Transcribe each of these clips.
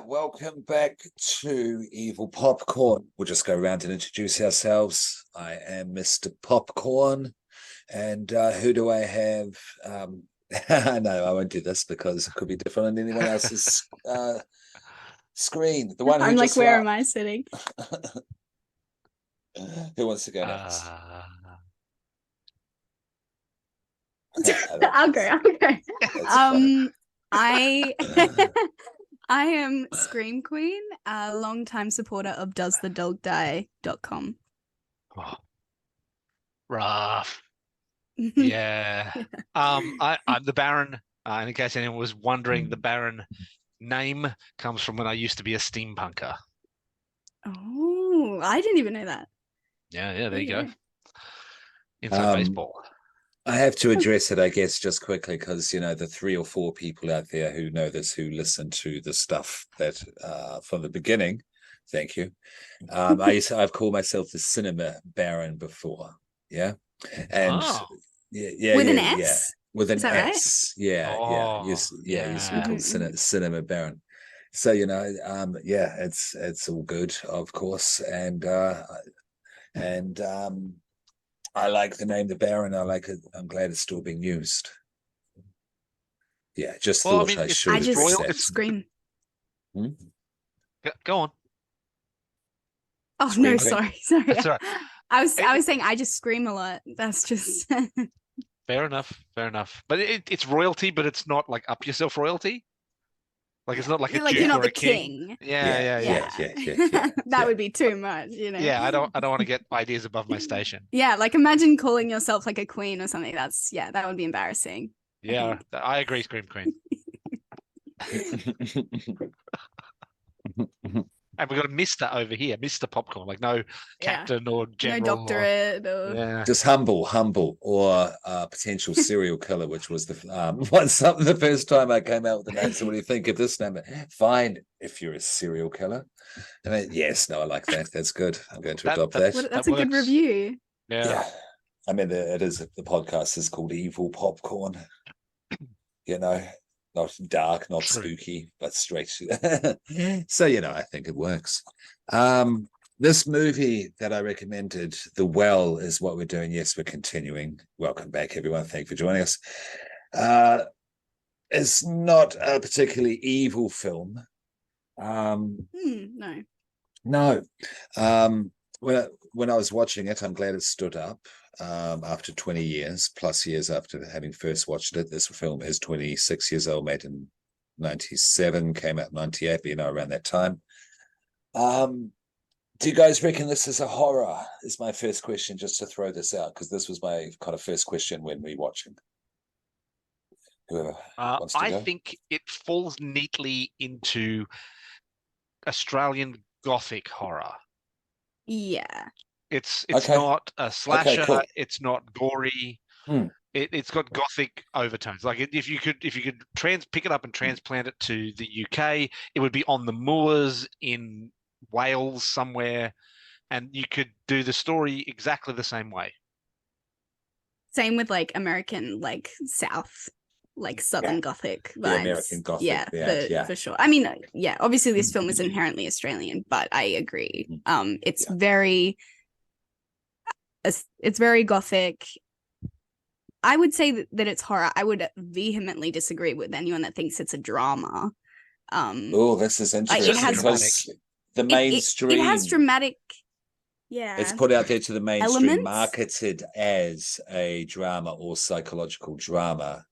welcome back to Evil Popcorn. We'll just go around and introduce ourselves. I am Mr. Popcorn, and who do I have? No, I won't do this because it could be different on anyone else's screen. The one who I'm like, just where am I sitting? Who wants to go next? I'll go. I am Scream Queen, a longtime supporter of doesthedogdie.com. Oh, rough. Yeah. I'm the Baron. In case anyone was wondering, the Baron name comes from when I used to be a steampunker. Oh, I didn't even know that. Yeah, there you go. Inside baseball. I have to address it, I guess, just quickly, because, you know, the 3 or 4 people out there who know this, who listen to the stuff that from the beginning, thank you. I've called myself the Cinema Baron before, yeah? And with an S? Yeah. With an S, right? Yeah. Used to be called Cinema Baron. So, you know, it's all good, of course, and I like the name the Baron. I like it. I'm glad it's still being used. Yeah, I should. I just scream. Go on. Oh scream, no, sorry. That's right. I was saying I just scream a lot. That's just fair enough. But it's royalty, but it's not like up yourself royalty. Like it's not like a duke you're not or the a king. Yeah. That would be too much, you know. Yeah, I don't want to get ideas above my station. Yeah, like imagine calling yourself like a queen or something. That would be embarrassing. Yeah, I agree, Scream Queen. And we've got a Mr. over here, Mr. Popcorn, like no captain or general. No doctorate. Just humble, or potential serial killer, which was the the first time I came out with the name. So what do you think of this name? Fine, if you're a serial killer. I mean, yes, no, I like that. That's good. I'm going to adopt that. That's a good review. Yeah. I mean, the podcast is called Evil Popcorn. You know, not dark, not spooky, but straight. So, you know, I think it works. This movie that I recommended, The Well, is what we're doing. Yes, we're continuing. Welcome back, everyone. Thank you for joining us. It's not a particularly evil film. No. When I was watching it, I'm glad it stood up. After 20 years, plus years after having first watched it. This film is 26 years old, made in 97, came out in 98, but, you know, around that time. Do you guys reckon this is a horror? Is my first question, just to throw this out, because this was my kind of first question when we watching. Whoever wants to go. I think it falls neatly into Australian Gothic horror. Yeah. It's not a slasher. Okay, cool. It's not gory. It's got Gothic overtones. Like if you could pick it up and transplant it to the UK, it would be on the moors in Wales somewhere, and you could do the story exactly the same way. Same with like American, like South, like Southern Gothic vibes. The American Gothic, for sure. I mean, obviously this film is inherently Australian, but I agree. It's very Gothic. I would say that it's horror. I would vehemently disagree with anyone that thinks it's a drama. This is interesting. It has because the mainstream. It has dramatic. Yeah. It's put out there to the mainstream, elements? marketed as a drama or psychological drama,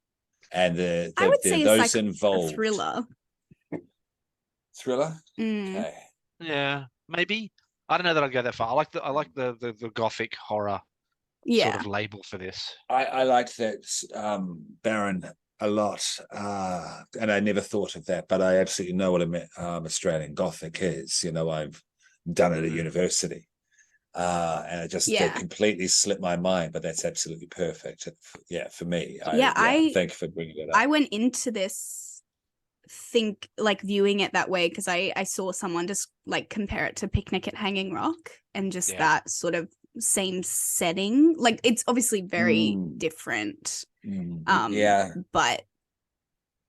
and I would say those it's involved. A thriller. Thriller. Okay. Yeah, maybe. I don't know that I'd go that far. I like the Gothic horror sort of label for this. I liked that Baron a lot, and I never thought of that, but I absolutely know what Australian Gothic is. You know, I've done it at university, and it just it completely slipped my mind. But that's absolutely perfect. For me. Thank you for bringing it up. I went into this viewing it that way because I saw someone just like compare it to Picnic at Hanging Rock and just that sort of same setting. Like it's obviously very different. But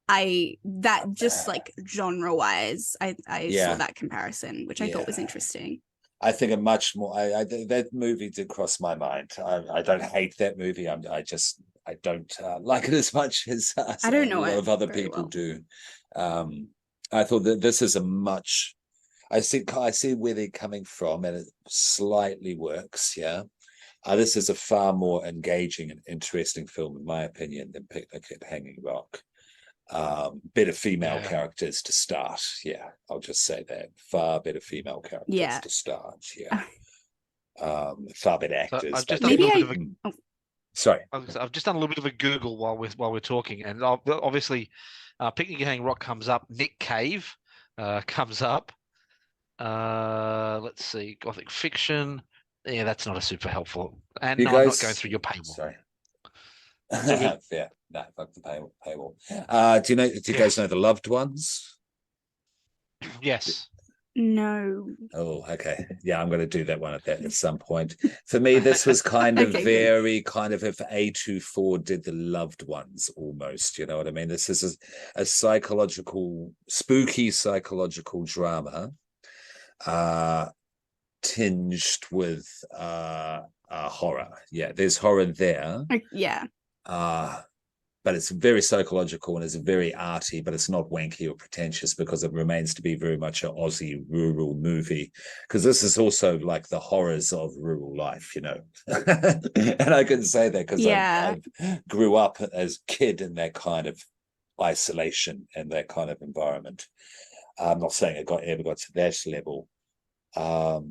that just like genre wise, I Yeah. saw that comparison, which I thought was interesting. I think a much more. That movie did cross my mind. I don't hate that movie. I don't like it as much as I don't know a lot of other very people well. do. I thought that this is a much. I see where they're coming from, and it slightly works. Yeah, this is a far more engaging and interesting film, in my opinion, than Picnic at Hanging Rock. Better female characters to start. Yeah, I'll just say that. Far better female characters to start. Yeah. Far better actors. So I've just done a little bit of a, sorry. I've just done a little bit of a Google while we're talking, and obviously, Picnic at Hanging Rock comes up. Nick Cave comes up. Let's see, Gothic fiction. Yeah, that's not a super helpful. And no, I'm not going through your paywall. Sorry. Yeah, no, fuck the paywall. Do you guys know The Loved Ones? Yes. No. Oh, okay. Yeah, I'm going to do that one at some point. For me, this was kind of very kind of if A24 did The Loved Ones almost, you know what I mean? This is a spooky psychological drama tinged with horror. Yeah, there's horror there. Yeah. But it's very psychological and it's very arty, but it's not wanky or pretentious because it remains to be very much an Aussie rural movie. Because this is also like the horrors of rural life, you know. And I can say that because I grew up as a kid in that kind of isolation and that kind of environment. I'm not saying it ever got to that level. But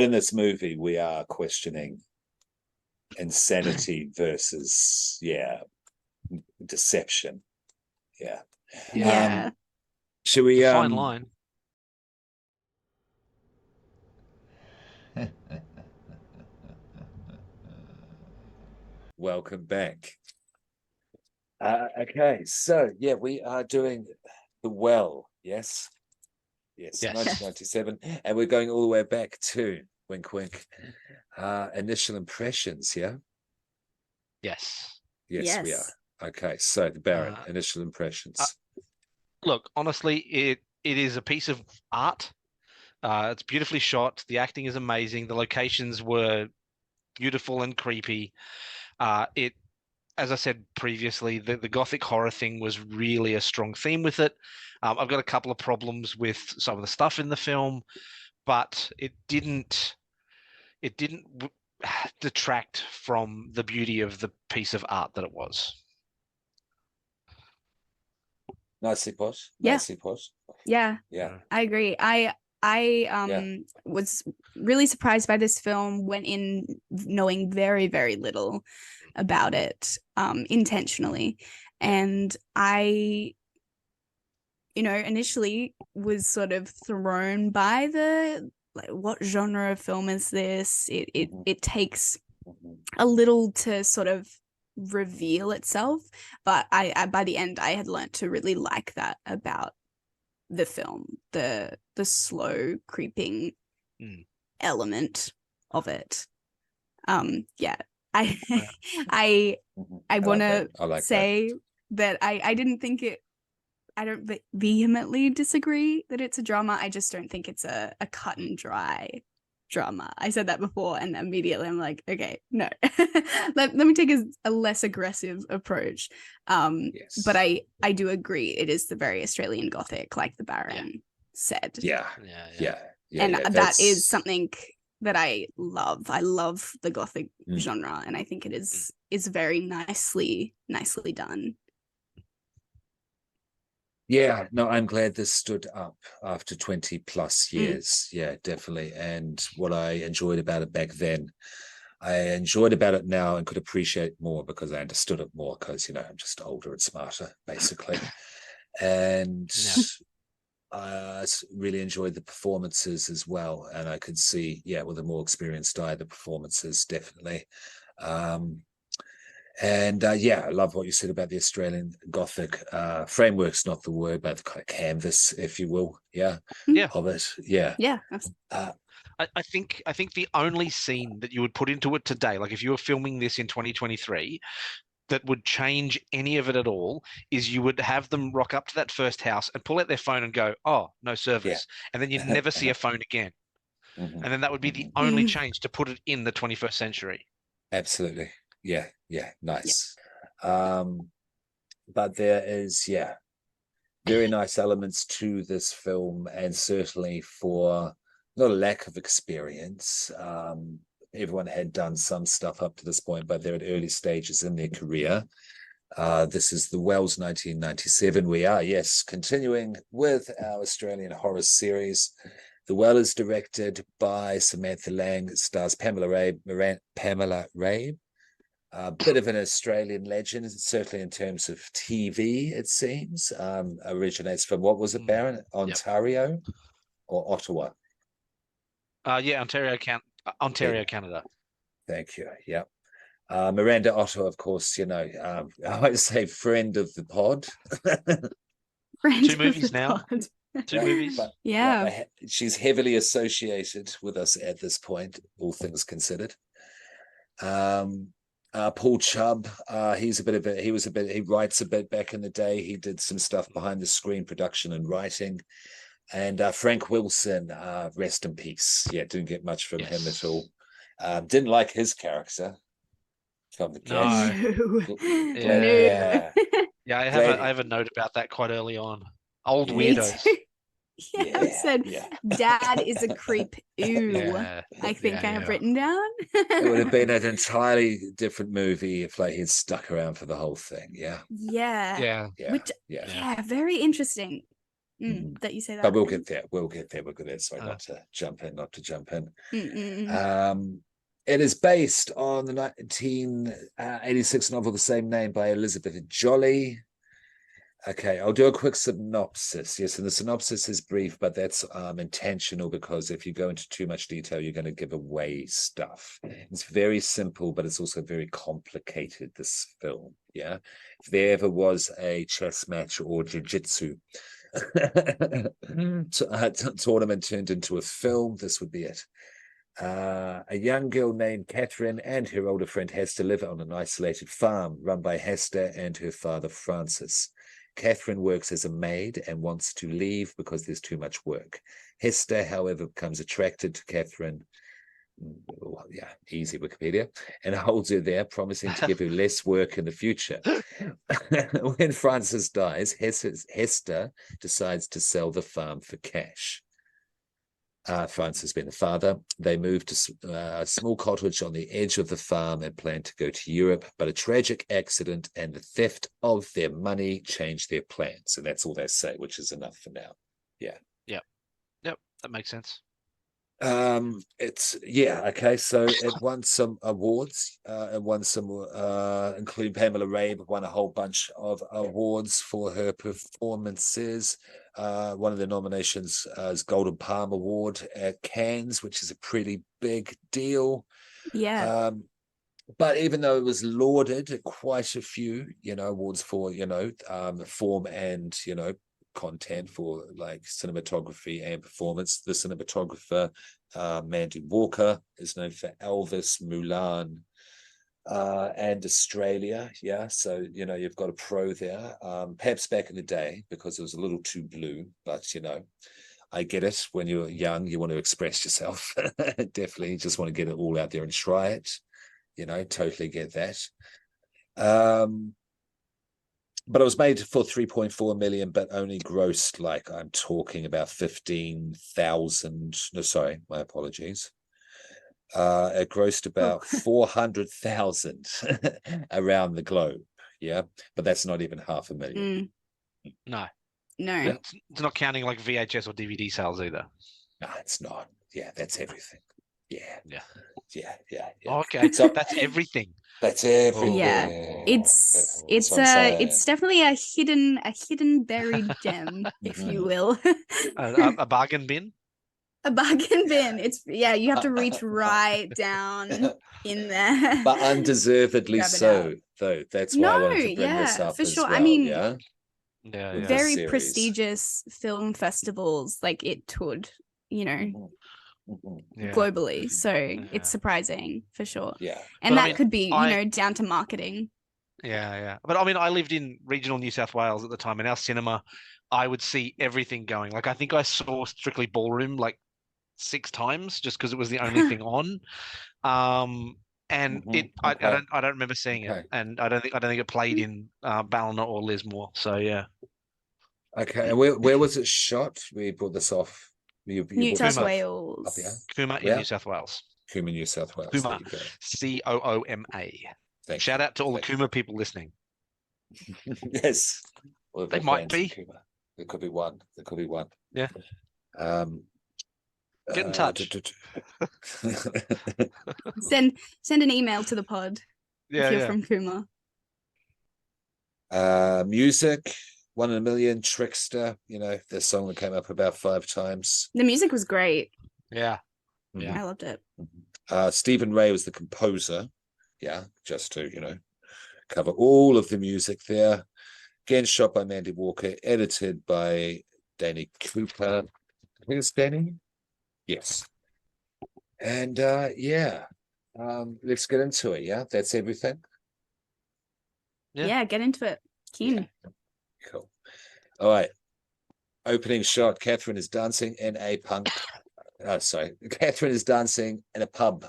in this movie, we are questioning insanity versus, deception. Yeah. Should we fine line? Welcome back. Okay, so we are doing The Well. Yes, 1997, and we're going all the way back to wink wink initial impressions. Yes, we are. Okay, so the Baron, initial impressions. Look, honestly, it is a piece of art. It's beautifully shot. The acting is amazing. The locations were beautiful and creepy. As I said previously, the Gothic horror thing was really a strong theme with it. I've got a couple of problems with some of the stuff in the film, but it didn't detract from the beauty of the piece of art that it was. Nicely put. Yeah. Yeah. I agree. I was really surprised by this film, went in knowing very, very little about it intentionally. And I, initially was sort of thrown by the, like, what genre of film is this? It takes a little to sort of reveal itself, but I by the end I had learned to really like that about the film, the slow creeping element of it. I want to say that I didn't think it, I don't vehemently disagree that it's a drama. I just don't think it's a cut and dry drama. I said that before and immediately I'm like, okay, no. let me take a less aggressive approach. But I do agree it is the very Australian Gothic, like the Baron said. And that is something that I love. I love the Gothic genre, and I think it is very nicely done. Yeah, no, I'm glad this stood up after 20 plus years. Yeah, definitely. And what I enjoyed about it back then, I enjoyed about it now and could appreciate more because I understood it more because, I'm just older and smarter, basically. And I really enjoyed the performances as well. And I could see, with a more experienced eye, the performances definitely. And I love what you said about the Australian Gothic framework's not the word, but the kind of canvas, if you will, of it. I think the only scene that you would put into it today, like if you were filming this in 2023, that would change any of it at all is you would have them rock up to that first house and pull out their phone and go, oh, no service. And then you'd never see a phone again. And then that would be the only change to put it in the 21st century. Absolutely. Yeah. Nice. But there is, very nice elements to this film, and certainly for not a lack of experience. Everyone had done some stuff up to this point, but they're at early stages in their career. This is the Wells 1997. We are, continuing with our Australian horror series. The Well is directed by Samantha Lang. It stars Pamela Rabe. A bit of an Australian legend, certainly in terms of TV, it seems. Originates from, what was it, Baron? Ontario or Ottawa? Ontario, Canada. Thank you. Yeah. Miranda Otto, of course, I would say friend of the pod. Two movies now. Two movies. But she's heavily associated with us at this point, all things considered. Paul Chubb, he writes a bit back in the day. He did some stuff behind the screen, production and writing. And Frank Wilson, rest in peace. Didn't get much from him at all. Didn't like his character from the cast. No. I have a note about that quite early on. Old weirdos. I said, Dad is a creep. Ew. I think I have written down. It would have been an entirely different movie if he'd stuck around for the whole thing. Very interesting. That you say that. But we'll get there. Sorry, not to jump in. It is based on the 1986 novel the same name by Elizabeth Jolley. Okay, I'll do a quick synopsis. Yes, and the synopsis is brief, but that's intentional, because if you go into too much detail, you're going to give away stuff. It's very simple, but it's also very complicated, this film. If there ever was a chess match or jiu-jitsu tournament turned into a film, this would be it. A young girl named Katherine and her older friend Hester live on an isolated farm run by Hester and her father Francis. Katherine works as a maid and wants to leave because there's too much work. Hester, however, becomes attracted to Katherine. Easy Wikipedia, and holds her there, promising to give her less work in the future. When Francis dies, Hester decides to sell the farm for cash. Francis being the father, they move to a small cottage on the edge of the farm and plan to go to Europe, but a tragic accident and the theft of their money change their plans, and that's all they say, which is enough for now. Yep, that makes sense. So it won some awards. Including Pamela Rabe won a whole bunch of awards for her performances. One of the nominations is Golden Palm Award at Cannes, which is a pretty big deal. But even though it was lauded, quite a few awards for form and content, for like cinematography and performance. The cinematographer, Mandy Walker, is known for Elvis, Mulan, and Australia. So you've got a pro there. Perhaps back in the day, because it was a little too blue, but I get it. When you're young, you want to express yourself. Definitely just want to get it all out there and try it. Totally get that. But it was made for 3.4 million, but only grossed, like, I'm talking about 15,000. No, sorry, my apologies. It grossed about 400,000 around the globe. But that's not even 500,000. No. No. It's not counting like VHS or DVD sales either. No, it's not. Yeah, that's everything. Yeah. Okay, so that's everything. That's everything. Yeah, it's definitely a hidden buried gem, if you will. a bargain bin. A bargain bin. It's you have to reach right down in there. But undeservedly so, though. That's why I wanted to bring this up for sure. Well, I mean, very prestigious film festivals, like it toured, globally. So it's surprising for sure. Yeah. And that could be, down to marketing. Yeah. But I mean, I lived in regional New South Wales at the time, and our cinema, I would see everything going. Like, I think I saw Strictly Ballroom like 6 times just because it was the only thing on. And I don't remember seeing it, and I don't think it played in Ballina or Lismore. So yeah. Okay, and where was it shot? We brought this off. New South Wales. Up here? Cooma in New South Wales. Cooma, New South Wales. Cooma, Cooma. Shout out to all the Cooma people listening. Yes, they might be. There could be one. Yeah. Get in touch. Send an email to the pod. Yeah, if you're from Cooma. Music, 1 in a Million, Trickster. The song that came up about 5 times. The music was great. Yeah. I loved it. Stephen Ray was the composer. Yeah, just to cover all of the music there. Again, shot by Mandy Walker, edited by Danny Cooper. I think it's Danny. Yes. And let's get into it. Yeah, that's everything. Yeah, get into it. Keen. Yeah. Cool. All right. Opening shot. Katherine is dancing in a punk. Katherine is dancing in a pub.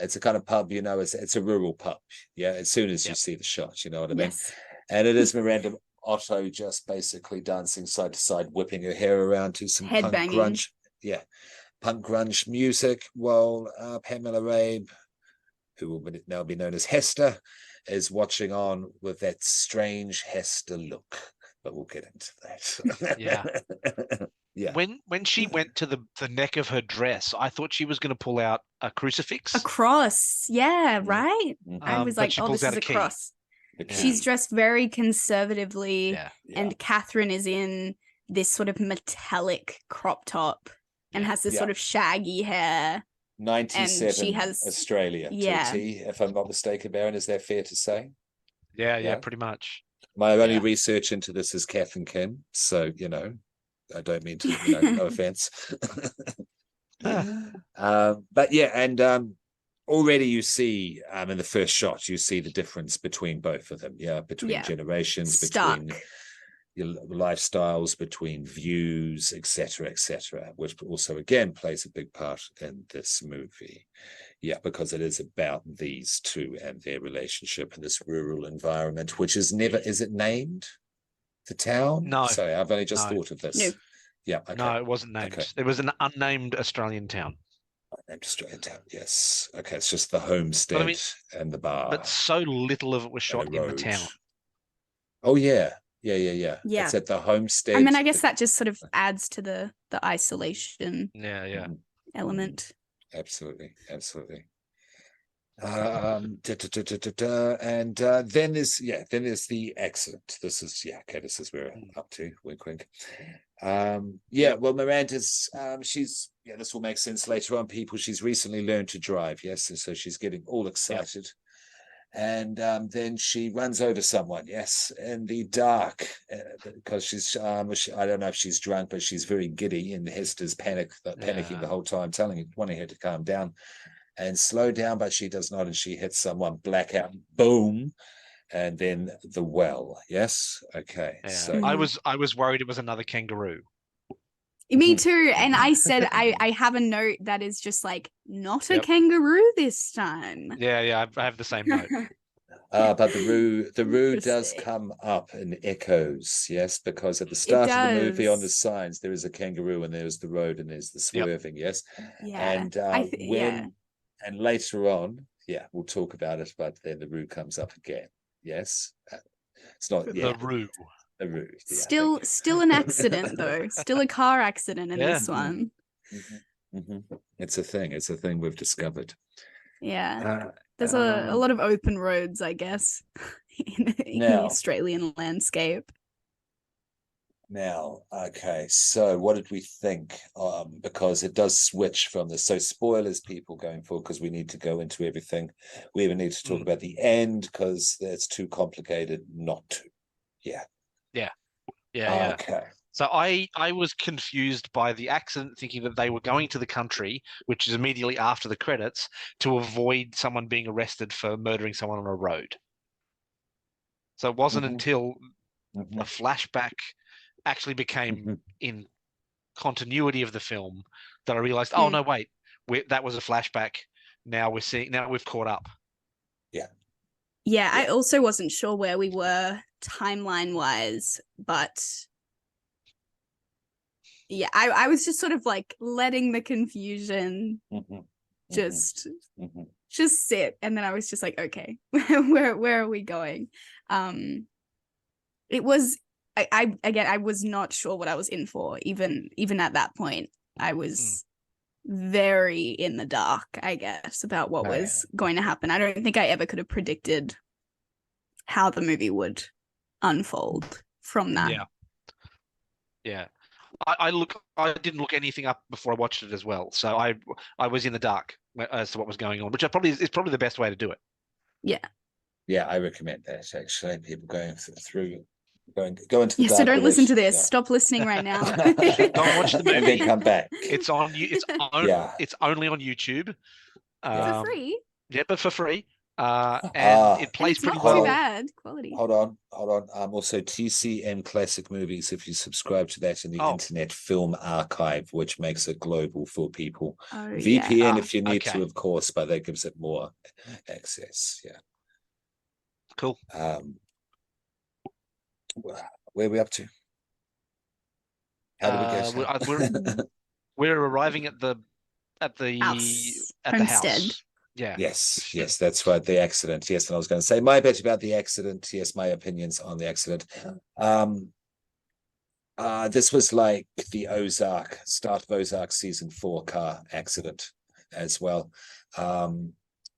It's a kind of pub, it's a rural pub. Yeah, as soon as you see the shot, you know what I mean? Yes. And it is Miranda Otto just basically dancing side to side, whipping her hair around to some punk grunge. Yeah, punk grunge music, while Pamela Rabe, who will now be known as Hester, is watching on with that strange Hester look. But we'll get into that. Yeah. Yeah. When she went to the neck of her dress, I thought she was going to pull out a crucifix. A cross. Yeah, right? I was like, this is a cross. She's dressed very conservatively, and Katherine is in this sort of metallic crop top and has this sort of shaggy hair. 97 and she has Australia, TT, if I'm not mistaken, Baron. Is that fair to say? Yeah, pretty much. My only research into this is Kath and Kim, so I don't mean to, no offense. But yeah, and already you see in the first shot, you see the difference between both of them. Yeah, between generations, between your lifestyles, between views, etc., which also again plays a big part in this movie. Yeah, because it is about these two and their relationship in this rural environment, which is it named? The town? No. Sorry, I've only just thought of this. No. Yeah. Okay. No, it wasn't named. Okay. It was an unnamed Australian town. Unnamed Australian town, yes. Okay, it's just the homestead and the bar. But so little of it was shot in the town. Oh, yeah. Yeah. It's at the homestead. I mean, I guess that just sort of adds to the isolation element. Absolutely. And then there's the accident. This is where we're up to. Wink. Well, Miranda's she's this will make sense later on, people. She's recently learned to drive, yes, and so she's getting all excited. And then she runs over someone, yes, in the dark, because she's I don't know if she's drunk, but she's very giddy, and Hester's panicking the whole time, wanting her to calm down and slow down, but she does not, and she hits someone, blackout, boom, and then the well. Yes, okay. Yeah. So I was worried it was another kangaroo. Me too. And I said I have a note that is just like, not a kangaroo this time. Yeah, I have the same note. But the roo does come up in echoes, yes, because at the start of the movie on the signs there is a kangaroo and there's the road and there's the swerving, yes. Yeah. And and later on, we'll talk about it, but then the roo comes up again. Yes. It's not the roo. Still an accident though. Still a car accident in this one. It's a thing we've discovered. Yeah. There's a lot of open roads, I guess, in the Australian landscape. Now, okay, so what did we think? Because it does switch from this. So spoilers, people, going forward, because we need to go into everything. We even need to talk about the end because it's too complicated not to. Yeah. Okay. So I was confused by the accident, thinking that they were going to the country, which is immediately after the credits, to avoid someone being arrested for murdering someone on a road. So it wasn't until a flashback actually became in continuity of the film that I realized, oh no, wait, that was a flashback. Now we've caught up. Yeah, I also wasn't sure where we were timeline wise, but yeah, I was just sort of like letting the confusion just sit, and then I was just like, okay, where are we going? It was I was not sure what I was in for, even at that point. I was very in the dark, I guess, about what was going to happen. I don't think I ever could have predicted how the movie would unfold from that. Yeah. I didn't look anything up before I watched it as well, so I was in the dark as to what was going on, which is probably the best way to do it. Yeah, I recommend that actually. People going through. Go into the dark. So don't listen to this. Stop listening right now. Don't watch the movie. And then come back. It's on you. It's only on YouTube. For free. Yeah, but for free. And it plays pretty well. Not too bad quality. Hold on. Also, TCM Classic Movies. If you subscribe to that in the Internet Film Archive, which makes it global for people. VPN if you need to, of course, but that gives it more access. Yeah. Cool. Where are we up to? How do we get? We're arriving at the house. house. Yeah. Yes, that's right. The accident. Yes, and I was going to say my bit about the accident. Yes, my opinions on the accident. This was like the start of Ozark season 4 car accident as well.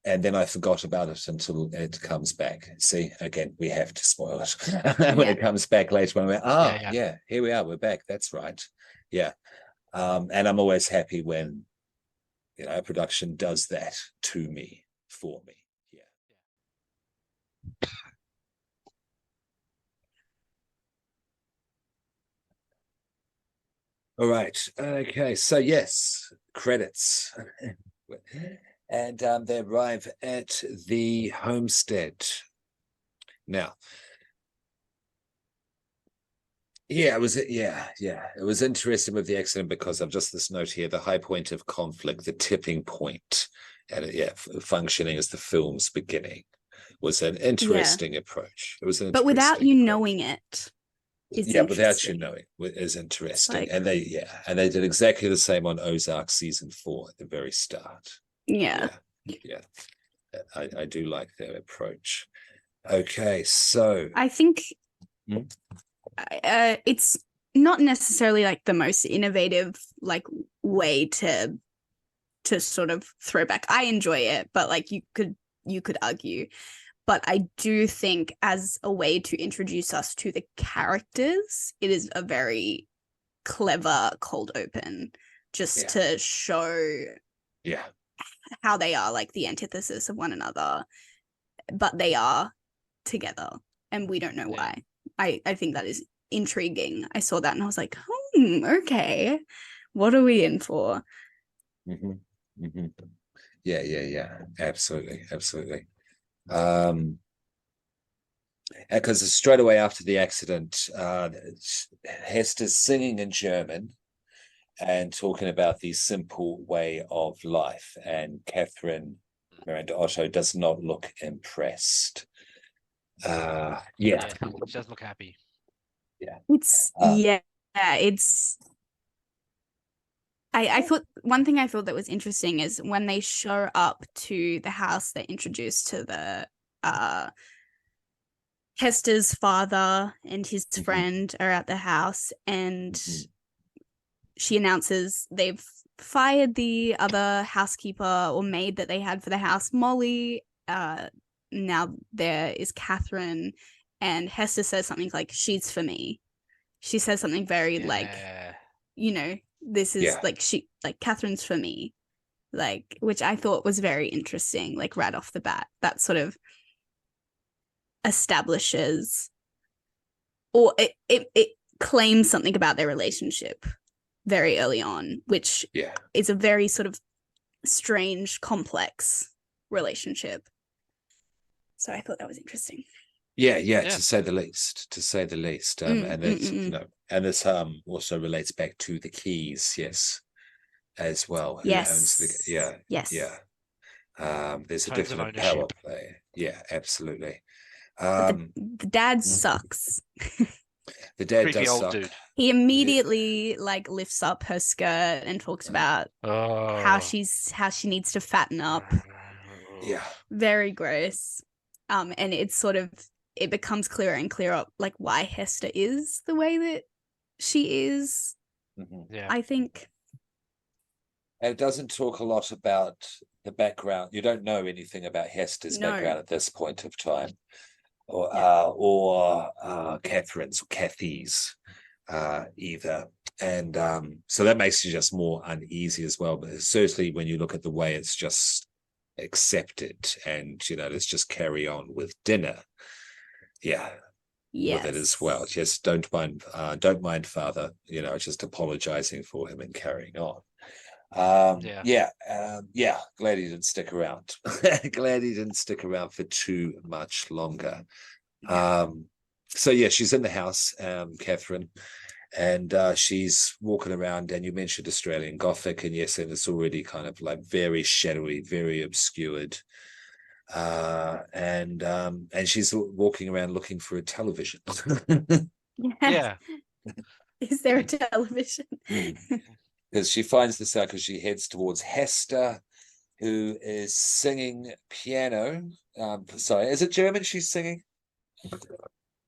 And then I forgot about it until it comes back. See, again, we have to spoil it when it comes back later. When we're here we are, we're back. That's right. Yeah. And I'm always happy when a production does that to me, for me. Yeah. All right. Okay. So yes, credits. And they arrive at the homestead. Now, it was interesting with the accident because of just this note here, the high point of conflict, the tipping point, and functioning as the film's beginning was an interesting approach. It was but without you knowing it. Without you knowing is interesting. And they did exactly the same on Ozark season 4 at the very start. Yeah. I do like their approach. Okay, so I think it's not necessarily like the most innovative like way to sort of throw back. I enjoy it, but like you could argue. But I do think as a way to introduce us to the characters, it is a very clever cold open just to show how they are like the antithesis of one another, but they are together and we don't know why. I think that is intriguing. I saw that and I was like, okay, what are we in for? Yeah, absolutely. Because straight away after the accident, Hester's singing in German and talking about the simple way of life, and Katherine, Miranda, Otto does not look impressed. She does look happy. I thought one thing I thought that was interesting is when they show up to the house, they're introduced to the Hester's father and his friend are at the house, and she announces they've fired the other housekeeper or maid that they had for the house, Molly. Now there is Katherine, and Hester says something like, "She's for me." She says something very this is like Catherine's for me, like, which I thought was very interesting, like right off the bat. That sort of establishes, or it claims something about their relationship very early on, which is a very sort of strange, complex relationship. So I thought that was interesting. Yeah, to say the least. And it's and this also relates back to the keys, yes, as well. Who owns the there's a Tones of definite power ownership. play. Yeah, absolutely. But the dad sucks. The dad Creepy does old suck. dude. He immediately like lifts up her skirt and talks about how she needs to fatten up. Yeah. Very gross. And it's sort of, it becomes clearer and clearer like why Hester is the way that she is. Yeah. I think. And it doesn't talk a lot about the background. You don't know anything about Hester's background at this point of time, or Catherine's or Kathy's either. And so that makes you just more uneasy as well. But certainly when you look at the way it's just accepted and, let's just carry on with dinner. Yeah. Yes. With it as well. Just don't mind father, just apologizing for him and carrying on. Glad he didn't stick around. Glad he didn't stick around for too much longer. She's in the house, Katherine, and she's walking around, and you mentioned Australian Gothic, and yes, and it's already kind of like very shadowy, very obscured. And she's walking around looking for a television. Yeah. Is there a television? Because she finds this out because she heads towards Hester, who is singing piano. Sorry, is it German she's singing?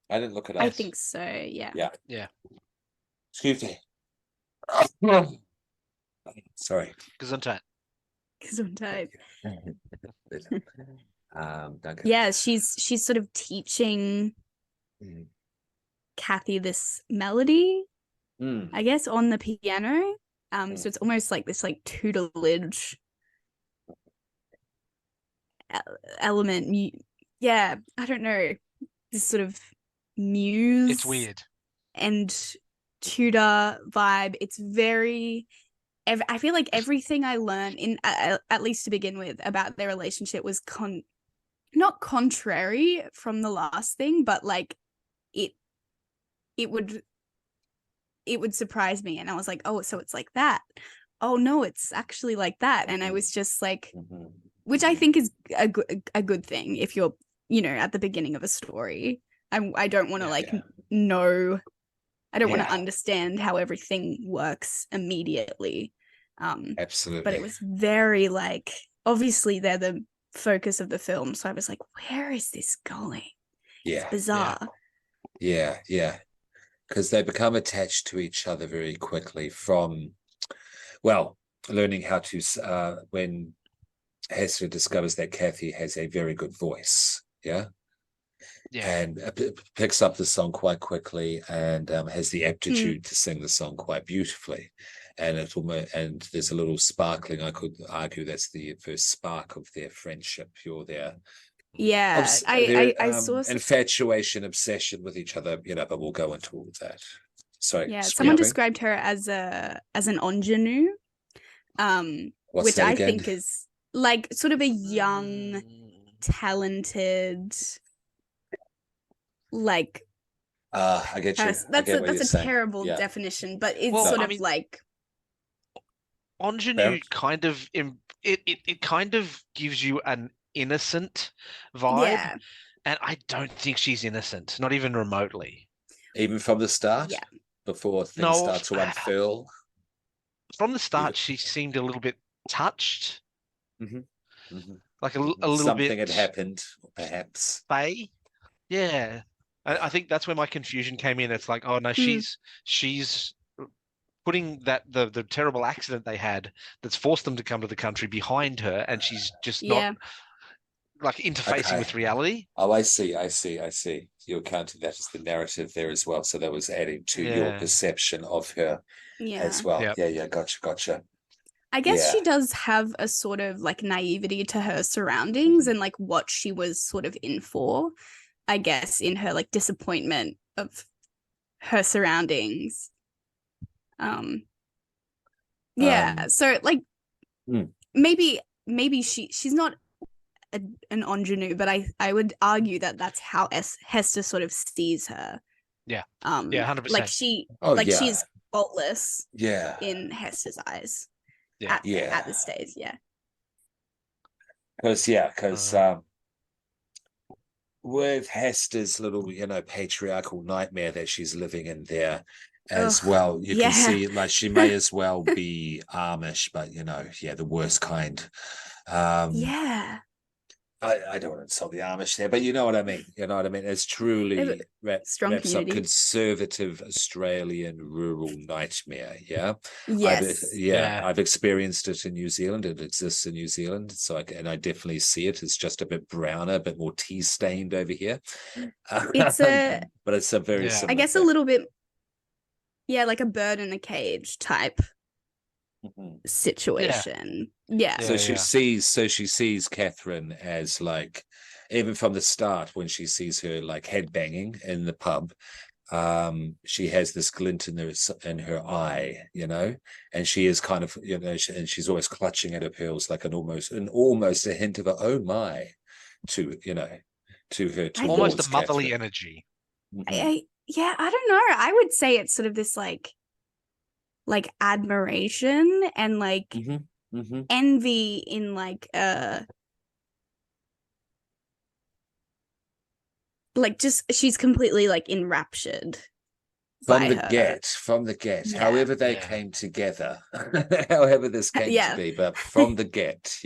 I didn't look it up. I think so, yeah. Yeah. Excuse me. Sorry. Gesundheit. Yeah, she's sort of teaching Kathy this melody, I guess, on the piano. So it's almost like this like tutelage element. Yeah, I don't know. This sort of muse. It's weird. And tutor vibe. It's very. I feel like everything I learned at least to begin with about their relationship was not contrary from the last thing, but like it would surprise me, and I was like, oh, so it's like that. Oh no, it's actually like that. And I was just like, which I think is a good thing if you're, at the beginning of a story. I don't want to know. I don't want to understand how everything works immediately. Absolutely. But it was very like, obviously they're the focus of the film. So I was like, where is this going? Yeah. It's bizarre. Yeah. Because they become attached to each other very quickly from, learning how to, when Hester discovers that Kathy has a very good voice. Yeah. And picks up the song quite quickly and has the aptitude to sing the song quite beautifully. And there's a little sparkling. I could argue that's the first spark of their friendship. You're there. Yeah, I saw infatuation, obsession with each other. But we'll go into all of that. Sorry. Yeah, someone described her as an ingenue, which I think is like sort of a young, talented. Like, I get you. That's a terrible definition, but it's like ingenue kind of it kind of gives you an innocent vibe, and I don't think she's innocent, not even remotely. Even from the start, before things start to unfurl. From the start, she seemed a little bit touched, like a little Something bit. Something had happened, perhaps. Faye, yeah. I think that's where my confusion came in. It's like, oh no, she's putting that the terrible accident they had that's forced them to come to the country behind her, and she's just not like interfacing with reality. Oh, I see. You're counting that as the narrative there as well. So that was adding to your perception of her as well. Yeah. Gotcha. I guess she does have a sort of like naivety to her surroundings and like what she was sort of in for. I guess in her like disappointment of her surroundings. So like maybe she's not an ingenue, but I would argue that that's how Hester sort of sees her. Yeah. 100%. Like she's faultless. Yeah. In Hester's eyes. Yeah. At this stage, yeah. Because with Hester's little, patriarchal nightmare that she's living in there as well, you can see like she may as well be Amish, but the worst kind. I don't want to insult the Amish there, but you know what I mean. You know what I mean? It's truly wraps up conservative Australian rural nightmare. Yeah. Yes. I've experienced it in New Zealand. It exists in New Zealand. So I definitely see it. It's just a bit browner, a bit more tea stained over here. But it's a very similar I guess thing. a little bit, like a bird in a cage type situation. Yeah. So she sees Katherine as like, even from the start when she sees her like head banging in the pub, she has this glint in her eye, and she is kind of, and she's always clutching at her pearls, like almost a hint of a oh my to her, almost a motherly energy. I don't know. I would say it's sort of this like admiration and like envy in like just she's completely like enraptured from the get, however they came together, however this came to be, but from the get.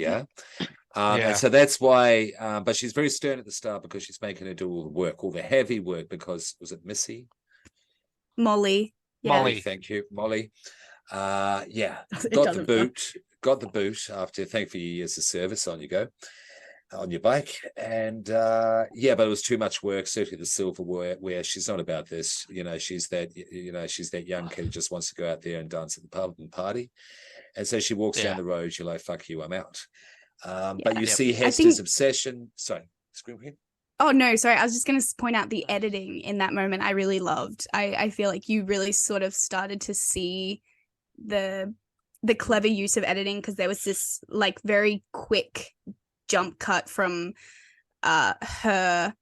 And so that's why, but she's very stern at the start because she's making her do all the work, all the heavy work, because was it Molly? Molly, thank you, Molly. Got the boot after thankfully years of service. On you go on your bike, and but it was too much work. Certainly the silverware, where she's not about this. She's that young kid who just wants to go out there and dance at the pub and party, and so she walks down the road. You're like, fuck you, I'm out. But you see Hester's obsession. Sorry, screen here. Oh, no, sorry. I was just going to point out the editing in that moment I really loved. I feel like you really sort of started to see the clever use of editing, because there was this like very quick jump cut from Katherine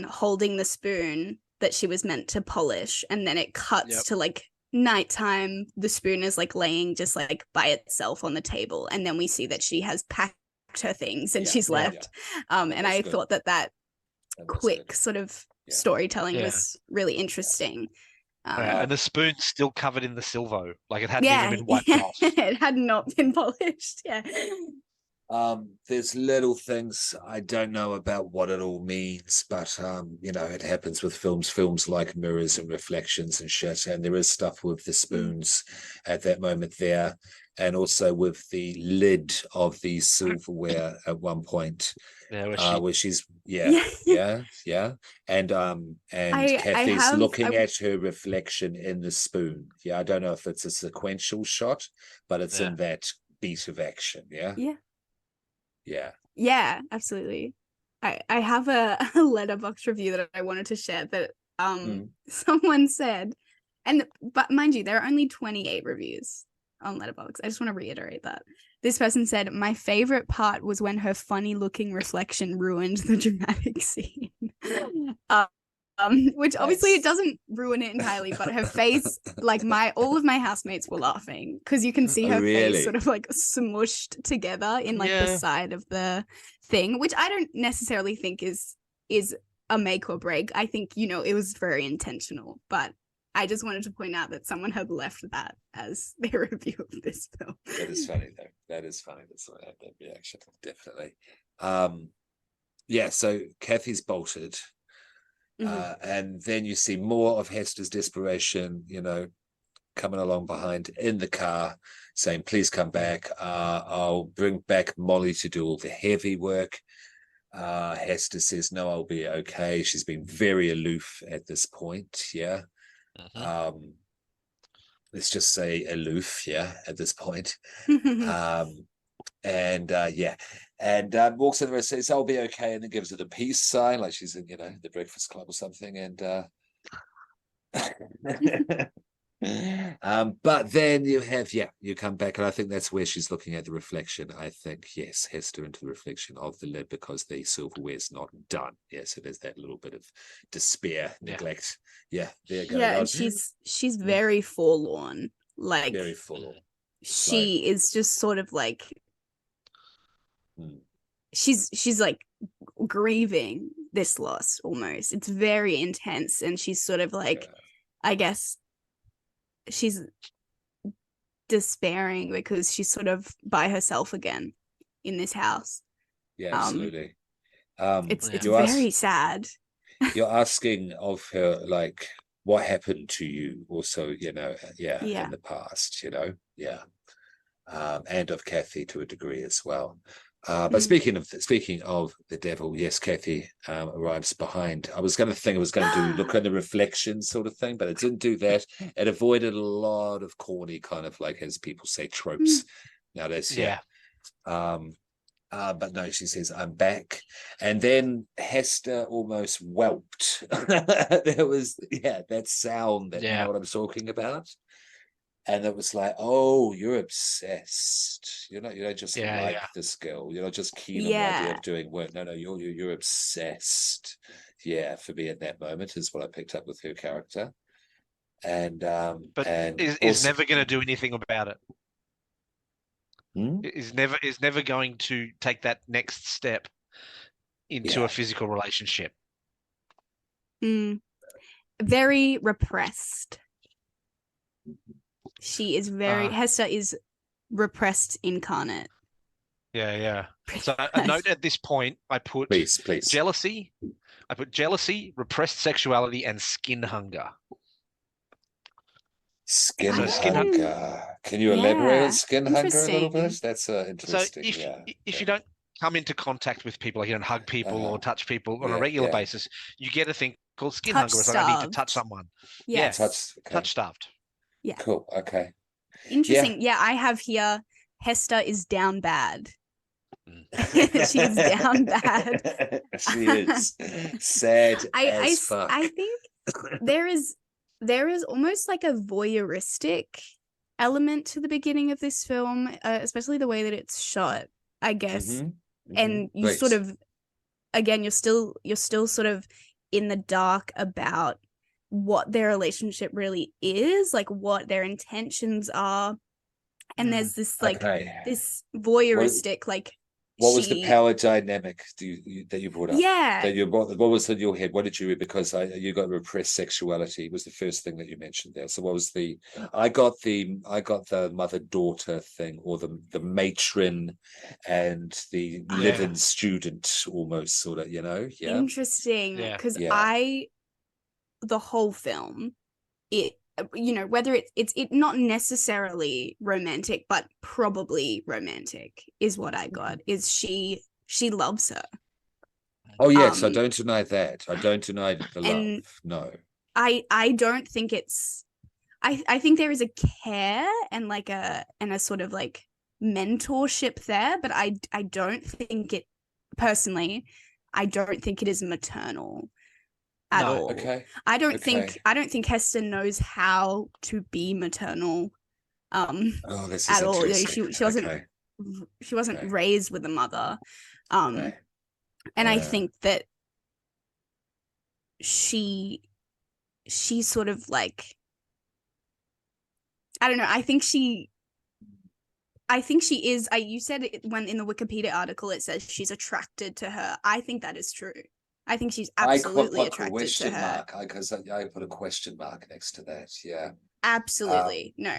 holding the spoon that she was meant to polish, and then it cuts to like nighttime. The spoon is like laying just like by itself on the table, and then we see that she has packed her things and she's left. And I thought that quick sort of storytelling was really interesting. And the spoon's still covered in the silvo, like it hadn't even been wiped off. It had not been polished. There's little things I don't know about what it all means, but it happens with films like Mirrors and Reflections and shit, and there is stuff with the spoons at that moment there, and also with the lid of the silverware at one point, where she's and Kathy's looking at her reflection in the spoon. I don't know if it's a sequential shot, but it's in that beat of action. Yeah, absolutely. I have a Letterboxd review that I wanted to share that someone said, but mind you, there are only 28 reviews on Letterboxd. I just want to reiterate that. This person said, my favorite part was when her funny looking reflection ruined the dramatic scene. Which obviously it doesn't ruin it entirely, but her face, like all of my housemates were laughing because you can see her face sort of like smushed together in like the side of the thing, which I don't necessarily think is a make or break. I think, it was very intentional, but I just wanted to point out that someone had left that as their review of this film. That is funny though. That is funny. That's why I had that reaction. Definitely. So Kathy's bolted. And then you see more of Hester's desperation, coming along behind in the car saying, please come back. I'll bring back Molly to do all the heavy work. Hester says, no, I'll be okay. She's been very aloof at this point. Let's just say aloof. At this point. And walks over and says, I'll be okay, and then gives her the peace sign, like she's in, the Breakfast Club or something. And But then you come back, and I think that's where she's looking at the reflection. I think, yes, Hester into the reflection of the lid because the silverware's not done. Yeah, so there's that little bit of despair, neglect. Yeah, there goes. Yeah, and she's very forlorn. Like, very forlorn. She is just sort of like she's like grieving this loss almost. It's very intense, and she's sort of like, I guess she's despairing because she's sort of by herself again in this house. Yeah, absolutely. It's very sad. You're asking of her, like, what happened to you also, in the past, and of Kathy to a degree as well. But speaking of the devil, yes, Kathy arrives behind. I was going to do look in the reflection sort of thing, but it didn't do that. It avoided a lot of corny kind of, like, as people say, tropes nowadays. But no, she says, I'm back. And then Hester almost whelped. There was, that sound that, you know what I'm talking about? And it was like, oh, you're obsessed. You're not just this girl. You're not just keen on the idea of doing work. No, you're obsessed. Yeah, for me at that moment is what I picked up with her character. And but is never going to do anything about it. Is never going to take that next step into a physical relationship. Very repressed. She is Hester is repressed incarnate. Yeah. So a note at this point, I put please. Jealousy. I put jealousy, repressed sexuality, and skin hunger. Skin hunger. Can you elaborate on skin hunger a little bit? That's interesting. So if you don't come into contact with people, like you don't hug people or touch people on a regular basis, you get a thing called skin hunger. It's like, I need to touch someone. Yes. Touch starved. Yeah. Cool. Okay. Interesting. Yeah, I have here Hester is down bad. She's down bad. She is sad as fuck. I think there is almost like a voyeuristic element to the beginning of this film, especially the way that it's shot, I guess. And you sort of, again, you're still sort of in the dark about what their relationship really is, like what their intentions are. And there's this this voyeuristic what was the power dynamic that you brought up? Yeah. What was in your head? What did you read? Because you got repressed sexuality was the first thing that you mentioned there. So what was I got the mother-daughter thing, or the matron and the live-in student almost sort of, Yeah. Interesting. Because the whole film, whether it's not necessarily romantic, but probably romantic is what I got. Is she loves her. Oh yes, I don't deny that. I don't deny the love. No. I don't think it's I think there is a care and a sort of like mentorship there, but I don't think it personally, I don't think it is maternal at all. Okay. I don't think Hester knows how to be maternal this is at all. She wasn't raised with a mother. And I think that she sort of like, I don't know, I think she is, you said it when in the Wikipedia article it says she's attracted to her. I think that is true. I think she's absolutely attracted to her. Because I put a question mark next to that. Yeah, absolutely. No,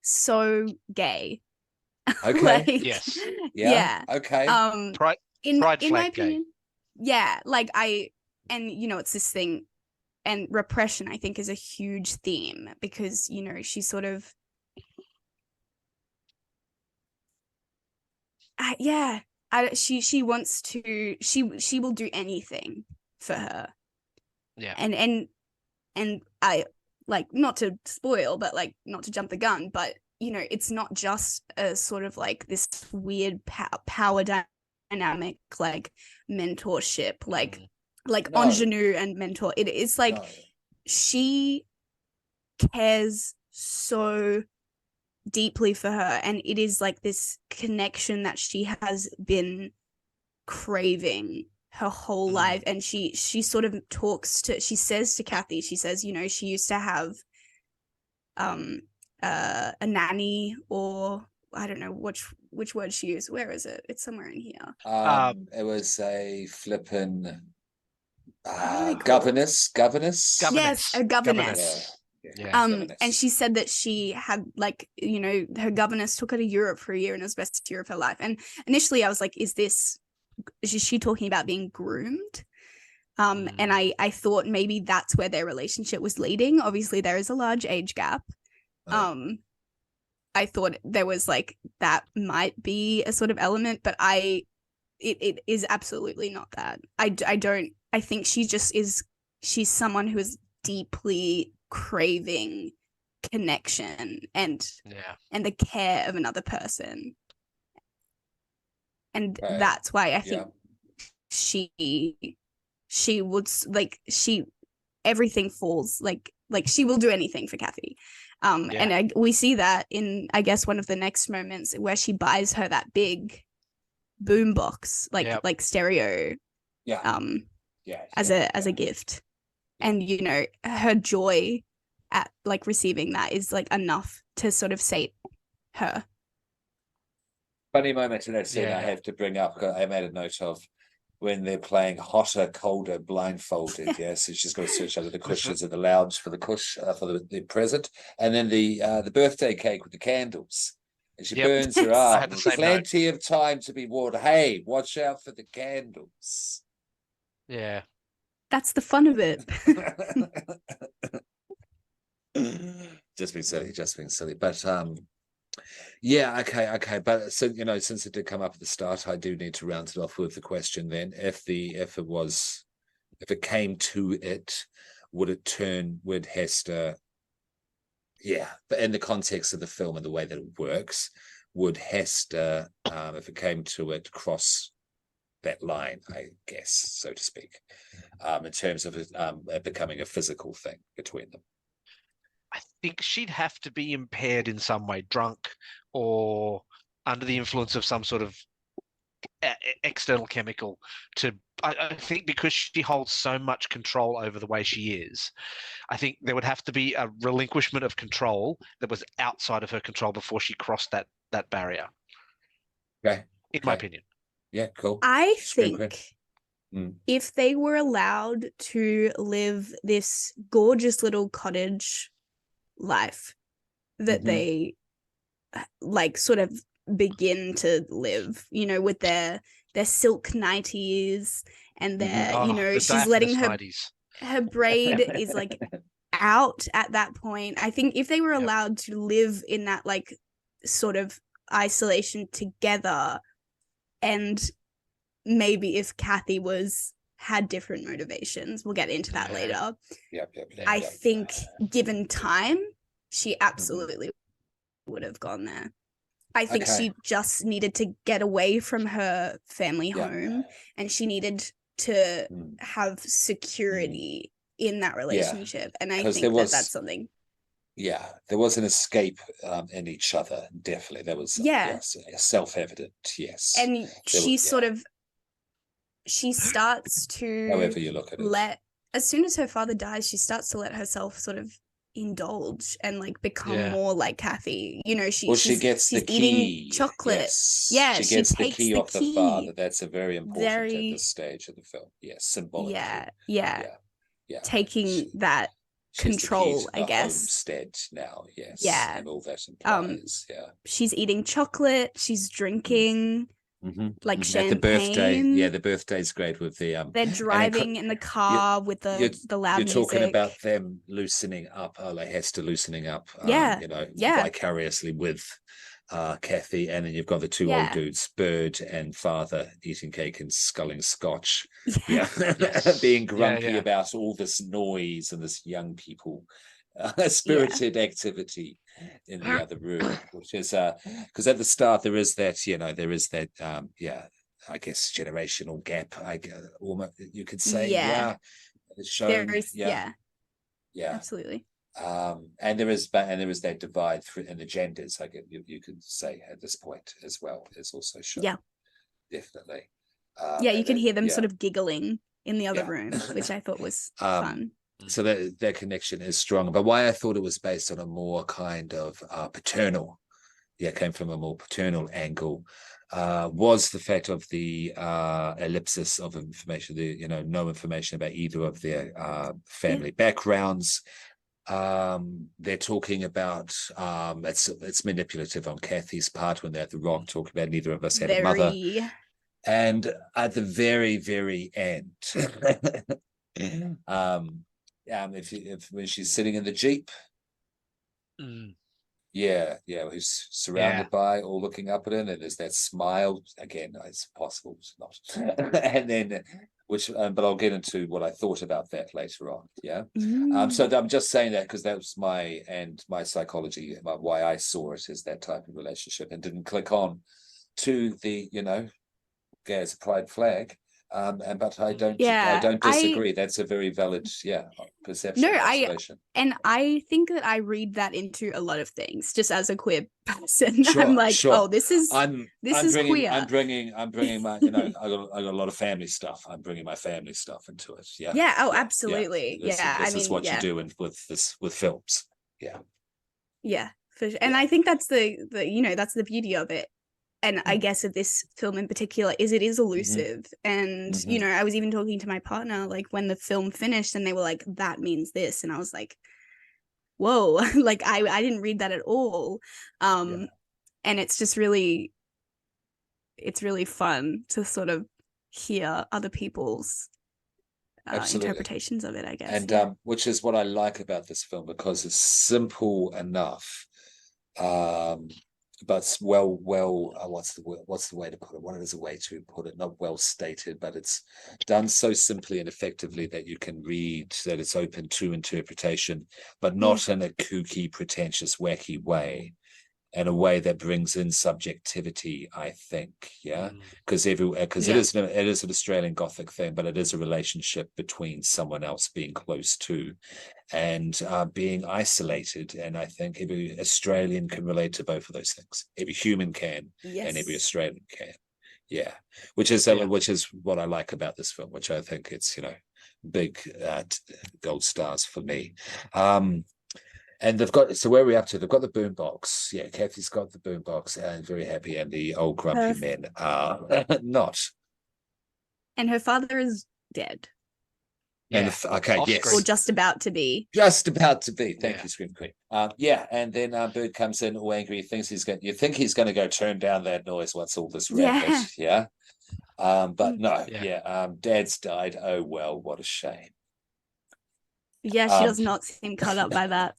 so gay. Okay. Yes. Yeah. Okay. In my opinion, gay. Yeah. It's this thing, and repression I think is a huge theme because she's sort of. She wants to. She will do anything for her. Yeah. And I not to spoil, but not to jump the gun, but it's not just a sort of like this weird power dynamic, like mentorship, like ingenue and mentor. It is like she cares so deeply for her, and it is like this connection that she has been craving her whole life. And she sort of she says to Kathy, she says, you know, she used to have a nanny, or I don't know which word she used. Where is it? It's somewhere in here. It was a flippin' governess. Yes, a governess. Yeah. And she said that she had, like, you know, her governess took her to Europe for a year, and it was the best year of her life. And initially I was like, is she talking about being groomed? And I thought maybe that's where their relationship was leading. Obviously there is a large age gap. I thought there was like, that might be a sort of element, but it is absolutely not that. I think she's someone who is deeply craving connection and the care of another person. And that's why I think she would, like, everything falls, like she will do anything for Kathy. And we see that in, I guess, one of the next moments where she buys her that big boom box, like stereo, as a gift. And, you know, her joy at like receiving that is like enough to sort of sate her. Funny moment in that scene I have to bring up, I made a note of, when they're playing Hotter, Colder, Blindfolded. So she's got to search under the cushions in the lounge for the the present, and then the birthday cake with the candles, and she burns her arm. Plenty of time to be warned. Hey, watch out for the candles. Yeah, that's the fun of it. Just being silly, but okay. But so, you know, since it did come up at the start, I do need to round it off with the question then. If it came to it, would Hester, but in the context of the film and the way that it works, would Hester, if it came to it, cross that line, I guess, so to speak, in terms of it becoming a physical thing between them? I think she'd have to be impaired in some way, drunk or under the influence of some sort of external chemical I think, because she holds so much control over the way she is, I think there would have to be a relinquishment of control that was outside of her control before she crossed that barrier. Okay. In my opinion. Yeah, cool. I think if they were allowed to live this gorgeous little cottage life that they like sort of begin to live, you know, with their silk nighties and their, you know, she's letting her braid is like out at that point. I think if they were allowed to live in that like sort of isolation together, and maybe if Kathy had different motivations, we'll get into that later. I think given time, she absolutely would have gone there. I think she just needed to get away from her family home, and she needed to have security in that relationship. And I think that's something. Yeah, there was an escape in each other. Definitely, there was. Self-evident. Yes, and she she starts to, however you look at it, as soon as her father dies, she starts to let herself sort of indulge and like become more like Kathy. You know, she gets the key. Eating chocolate. Yes. She gets the key off the father. That's a very important at this stage of the film. Yes, symbolically. Yeah. Taking that control, I guess. Homestead now, yes. Yeah. And all that implies. She's eating chocolate. She's drinking. Like champagne. At the birthday, the birthday's great with the they're driving in the car with the loud music. You're talking about them loosening up, like Hester loosening up, you know, vicariously with Kathy, and then you've got the two old dudes, Bird and father, eating cake and sculling scotch, being grumpy about all this noise and this young people spirited activity in the other room, which is because at the start there is that I guess, generational gap. Almost, you could say, it's shown, there is, yeah, absolutely. And there is that divide in the genders. I get you could say at this point as well is also shown. Yeah, definitely. You can hear them sort of giggling in the other room, which I thought was fun. So that connection is strong. But why I thought it was based on a more kind of paternal, came from a more paternal angle, was the fact of the ellipsis of information, no information about either of their family backgrounds. They're talking about it's manipulative on Kathy's part when they're at the rock talking about neither of us had a mother. And at the very, very end, when she's sitting in the Jeep, who's surrounded by, all looking up at her, and there's that smile again. It's possible, it's not, and then but I'll get into what I thought about that later on. So I'm just saying that because that was my psychology, why I saw it as that type of relationship, and didn't click on to the gay as a pride flag. But I don't disagree. That's a very valid perception. No, I think that I read that into a lot of things just as a queer person. I'm like, oh, this is queer. I'm bringing my, I got a lot of family stuff. I'm bringing my family stuff into it. Absolutely. This is what you do with films. For sure. And I think that's the that's the beauty of it. And I guess of this film in particular is it is elusive. And, I was even talking to my partner, like when the film finished and they were like, that means this. And I was like, whoa, like I didn't read that at all. And it's just it's really fun to sort of hear other people's interpretations of it, I guess. And which is what I like about this film, because it's simple enough. But what's the way to put it? What is a way to put it? Not well stated, but it's done so simply and effectively that you can read that it's open to interpretation, but not in a kooky, pretentious, wacky way. In a way that brings in subjectivity, I think, because it is an Australian Gothic thing, but it is a relationship between someone else being close to, and being isolated. And I think every Australian can relate to both of those things. Every human can, and every Australian can, which is what I like about this film, which I think it's big gold stars for me. And they've got, so where are we up to? They've got the boombox. Kathy's got the boombox and very happy, and the old grumpy men are not. And her father is dead. Yes. Or just about to be. Just about to be. Thank you, Scream Queen. And then Bird comes in all angry. You think he's going to go turn down that noise once all this rampant. But no. Dad's died. Oh, well, what a shame. Yeah, she does not seem cut up by that.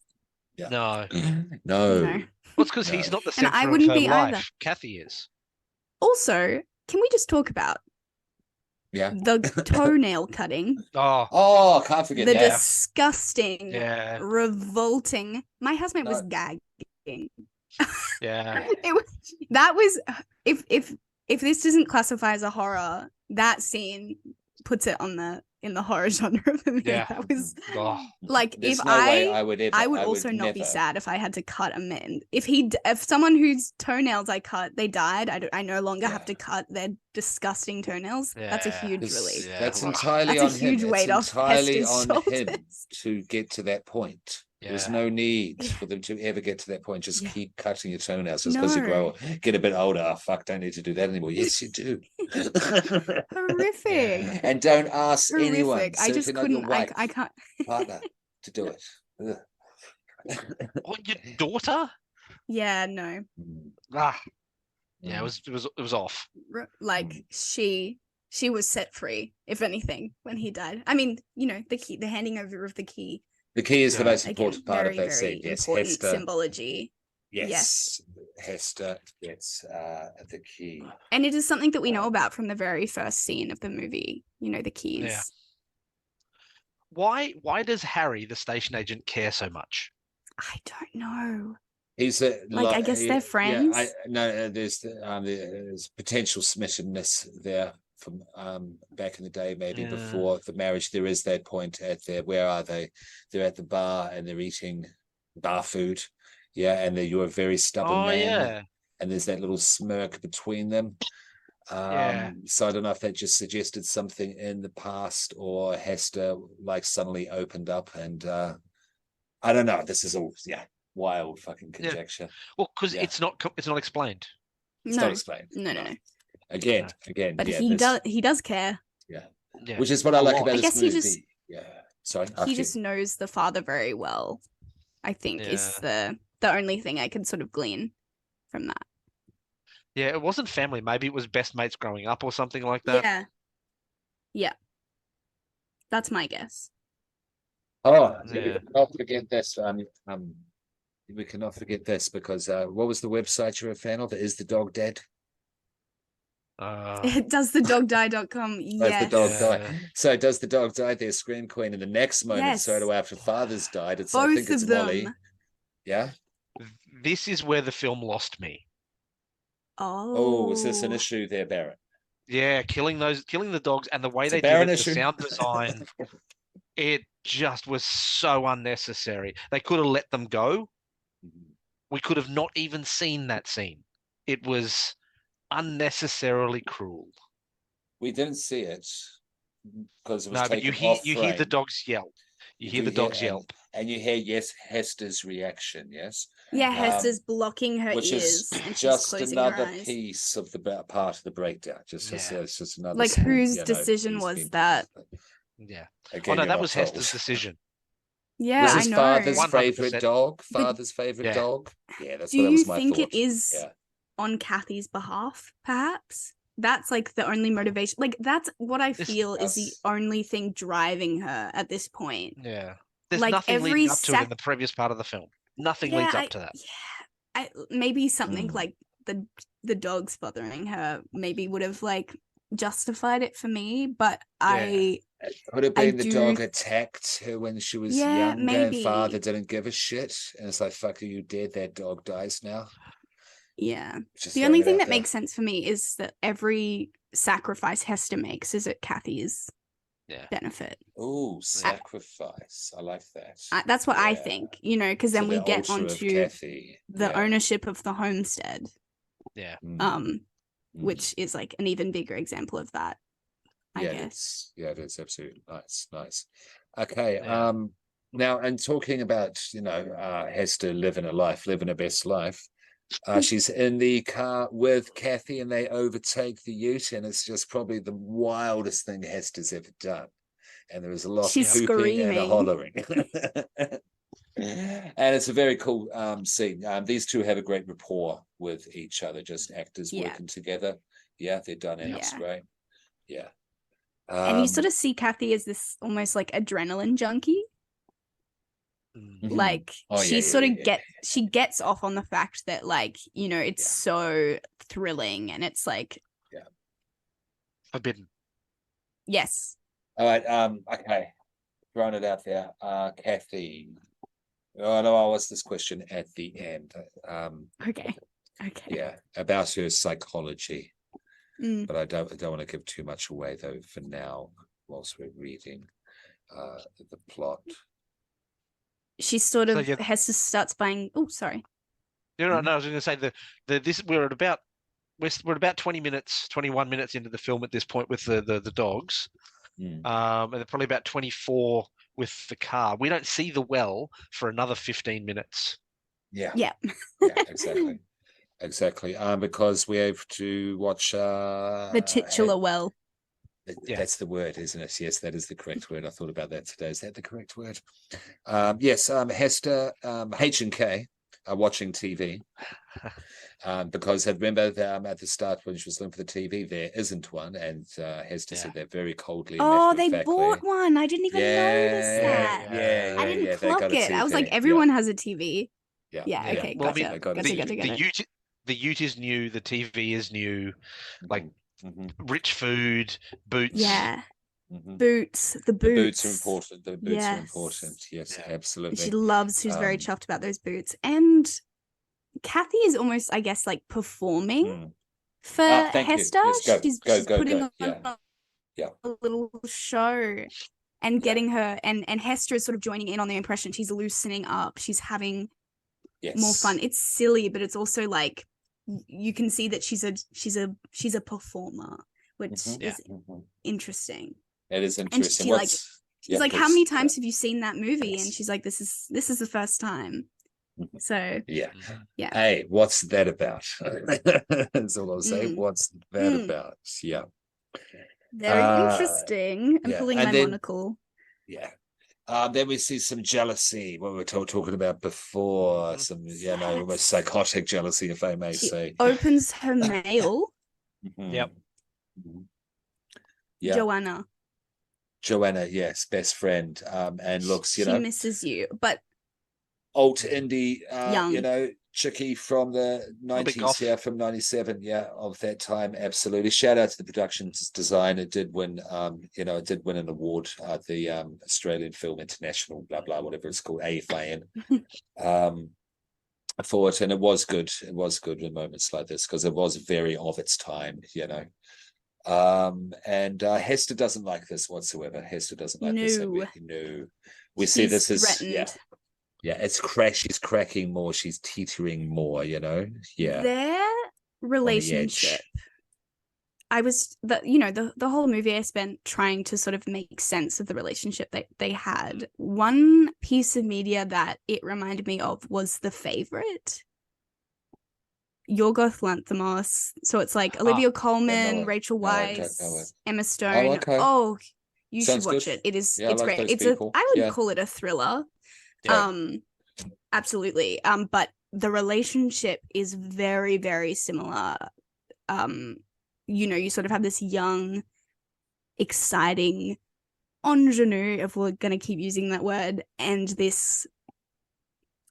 No. Well, it's because he's not the center of her life. Either. Kathy is. Also, can we just talk about the toenail cutting? Oh, can't forget the disgusting, revolting. My housemate was gagging. If this doesn't classify as a horror, that scene puts it in the horror genre for me. That was like, I would also not be sad if I had to cut a man. If someone whose toenails I cut, they died, I no longer have to cut their disgusting toenails. That's a huge relief. That's entirely on him. That's a huge weight off Hester's shoulders. Him to get to that point. There's no need for them to ever get to that point. Just keep cutting your toenails just because you get a bit older. Oh, fuck, don't need to do that anymore. Yes, you do. Horrific. And don't ask anyone. I just couldn't. I can't. Partner to do it. Your daughter? Yeah, no. Yeah, it was off. Like she was set free, if anything, when he died. I mean, the handing over of the key. The key is the most important part of that scene. Yes, Hester. Symbology. Yes. Hester gets the key. And it is something that we know about from the very first scene of the movie. The keys. Yeah. Why does Harry, the station agent, care so much? I don't know. He's I guess they're friends. There's potential smittenness there from back in the day, maybe before the marriage. There is that point where are they? They're at the bar and they're eating bar food. Yeah, and you're a very stubborn man. Yeah. And there's that little smirk between them. So I don't know if that just suggested something in the past, or Hester suddenly opened up, and I don't know. This is all wild fucking conjecture. Well, because it's not explained. It's not explained. No. Again. But he does care. Yeah. Which is what I like about this movie. Sorry. He just knows the father very well, I think, is the only thing I can sort of glean from that. Yeah, it wasn't family. Maybe it was best mates growing up or something like that. Yeah. That's my guess. Oh, we cannot forget this. We cannot forget this because what was the website you're a fan of? Is the dog dead? Does the dog die.com? Yes. Does the dog die? So does the dog die? Their scream queen in the next moment. So do after father's died. I think it's Molly. Yeah. This is where the film lost me. Oh, is this an issue there, Baron? Yeah, killing the dogs and the way they did it, the sound design, it just was so unnecessary. They could have let them go. We could have not even seen that scene. It was unnecessarily cruel. We didn't see it because it was but you hear the dogs yelp. You hear the dogs yelp. And you hear, Hester's reaction, yes? Yeah, Hester's blocking her which ears. Which is just another piece of the part of the breakdown. It's just another whose decision was that? Yeah. Again, that was Hester's decision. Yeah, was his I know. father's favorite dog? Father's favorite dog? Yeah, that's what was my thought. Do you think it is on Kathy's behalf, perhaps? That's the only motivation. That's what I feel is the only thing driving her at this point. Yeah. There's nothing leading up to it in the previous part of the film. Nothing leads up to that. Yeah. Maybe something like the dogs bothering her maybe would have justified it for me, but it would have been the dog attacked her when she was younger and father didn't give a shit. And it's fuck, are you dead? That dog dies now. Yeah. The only thing that makes sense for me is that every sacrifice Hester makes is at Kathy's benefit. Oh, sacrifice. I like that. That's what I think, because then we get onto the ownership of the homestead. Yeah. Which is an even bigger example of that, I guess. It is absolutely nice. Okay. Now, and talking about, Hester living her best life. She's in the car with Kathy and they overtake the ute, and it's just probably the wildest thing Hester's ever done. And there was a lot of pooping and a hollering. And it's a very cool scene. These two have a great rapport with each other, just actors working together. Yeah, their dynamics great. Yeah. And you sort of see Kathy as this almost adrenaline junkie. She gets off on the fact that it's so thrilling and it's forbidden. Yes. All right. Okay. Throwing it out there. Kathy. Oh no, I'll ask this question at the end. Okay. Yeah, about her psychology. But I don't want to give too much away though for now, whilst we're reading the plot. She sort of Hester starts buying. Oh, sorry. No, I was going to say we're at about 21 minutes into the film at this point with the dogs, and they're probably about 24 with the car. We don't see the well for another 15 minutes. Yeah, exactly. Because we have to watch the titular well. That's the word, isn't it? Yes, that is the correct word. I thought about that today. Is that the correct word? Yes, Hester, H and K are watching TV. Because I remember at the start when she was looking for the TV, there isn't one, and Hester said they're very coldly. Oh, they bought one. I didn't even notice that. I didn't clock it. I was like, everyone has a TV. Yeah. Okay. Well, gotcha. The ute is new. The TV is new. Rich food, boots. Yeah. Boots. The boots are important. Yes, absolutely. She's very chuffed about those boots. And Kathy is almost, I guess, like performing for Hester. Yes, she's putting on a little show and getting her, and Hester is sort of joining in on the impression. She's loosening up. She's having more fun. It's silly, but it's also like you can see that she's a performer, which is interesting. It is interesting. And she's like, how many times have you seen that movie? And she's like, this is the first time. So yeah. Hey, what's that about? That's all I'll say. What's that about? Yeah. Very interesting. I'm pulling my monocle. Yeah. Then we see some jealousy, what we were talking about before, some, almost psychotic jealousy, if I may say. Opens her mail. Yep. Yeah. Joanna, yes, best friend. And looks, she misses you, but old indie, young. chickie from the 90s, from 97, of that time, absolutely. Shout out to the production design. It did win, it did win an award at the Australian Film International, blah blah, whatever it's called, AFI, for it, and it was good. It was good in moments like this because it was very of its time, and Hester doesn't like this whatsoever. Hester doesn't like this. No, we see this as threatened. Yeah, she's cracking more. She's teetering more, Yeah. Their relationship. The whole movie I spent trying to sort of make sense of the relationship that they had. One piece of media that it reminded me of was The Favourite. Yorgos Lanthimos. So it's like Olivia Colman, Rachel Weisz, Emma Stone. Oh, you should watch it. It's great. I would call it a thriller. Absolutely. But the relationship is very, very similar. You sort of have this young, exciting ingenue, if we're going to keep using that word, and this,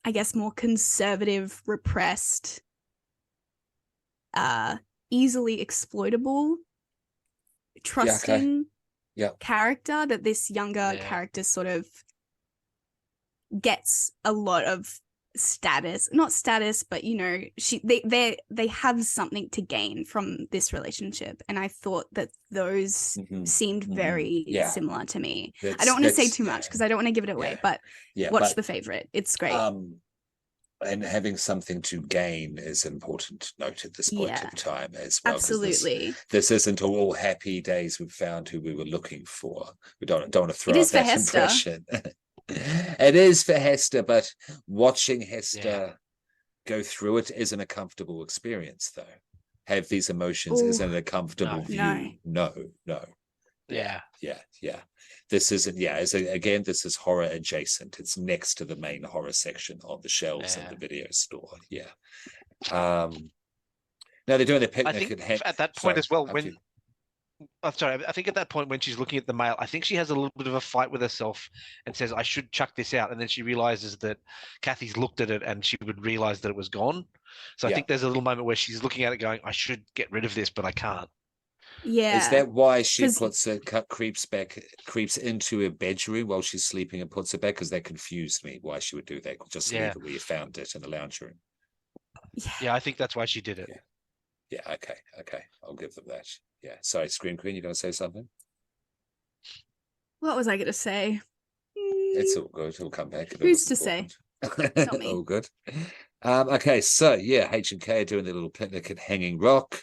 I guess, more conservative, repressed, easily exploitable, trusting character that this younger character sort of gets a lot of not status, but they have something to gain from this relationship, and I thought that those seemed very similar to me. I don't want to say too much because I don't want to give it away, but watch The Favourite. It's great. And having something to gain is important to note at this point of time as well. Absolutely. This isn't all happy days we've found who we were looking for. We don't want to throw out that impression. It is for Hester, but watching Hester go through it isn't a comfortable experience, though. Have these emotions isn't a comfortable view. No. Yeah. This isn't. Again, this is horror adjacent. It's next to the main horror section on the shelves of the video store. Now they're doing their picnic. I think at that point as well, I think at that point when she's looking at the mail, I think she has a little bit of a fight with herself and says, I should chuck this out. And then she realizes that Kathy's looked at it and she would realize that it was gone. So I think there's a little moment where she's looking at it going, I should get rid of this, but I can't. Yeah. Is that why she creeps into her bedroom while she's sleeping and puts it back? Because that confused me why she would do that. Just leave it where you found it in the lounge room. Yeah, I think that's why she did it. Yeah, okay. I'll give them that. Yeah. Sorry, Scream Queen, you going to say something? What was I going to say? It's all good. It'll come back. Who's to say? Not me. All good. Okay, so H&K are doing their little picnic at Hanging Rock.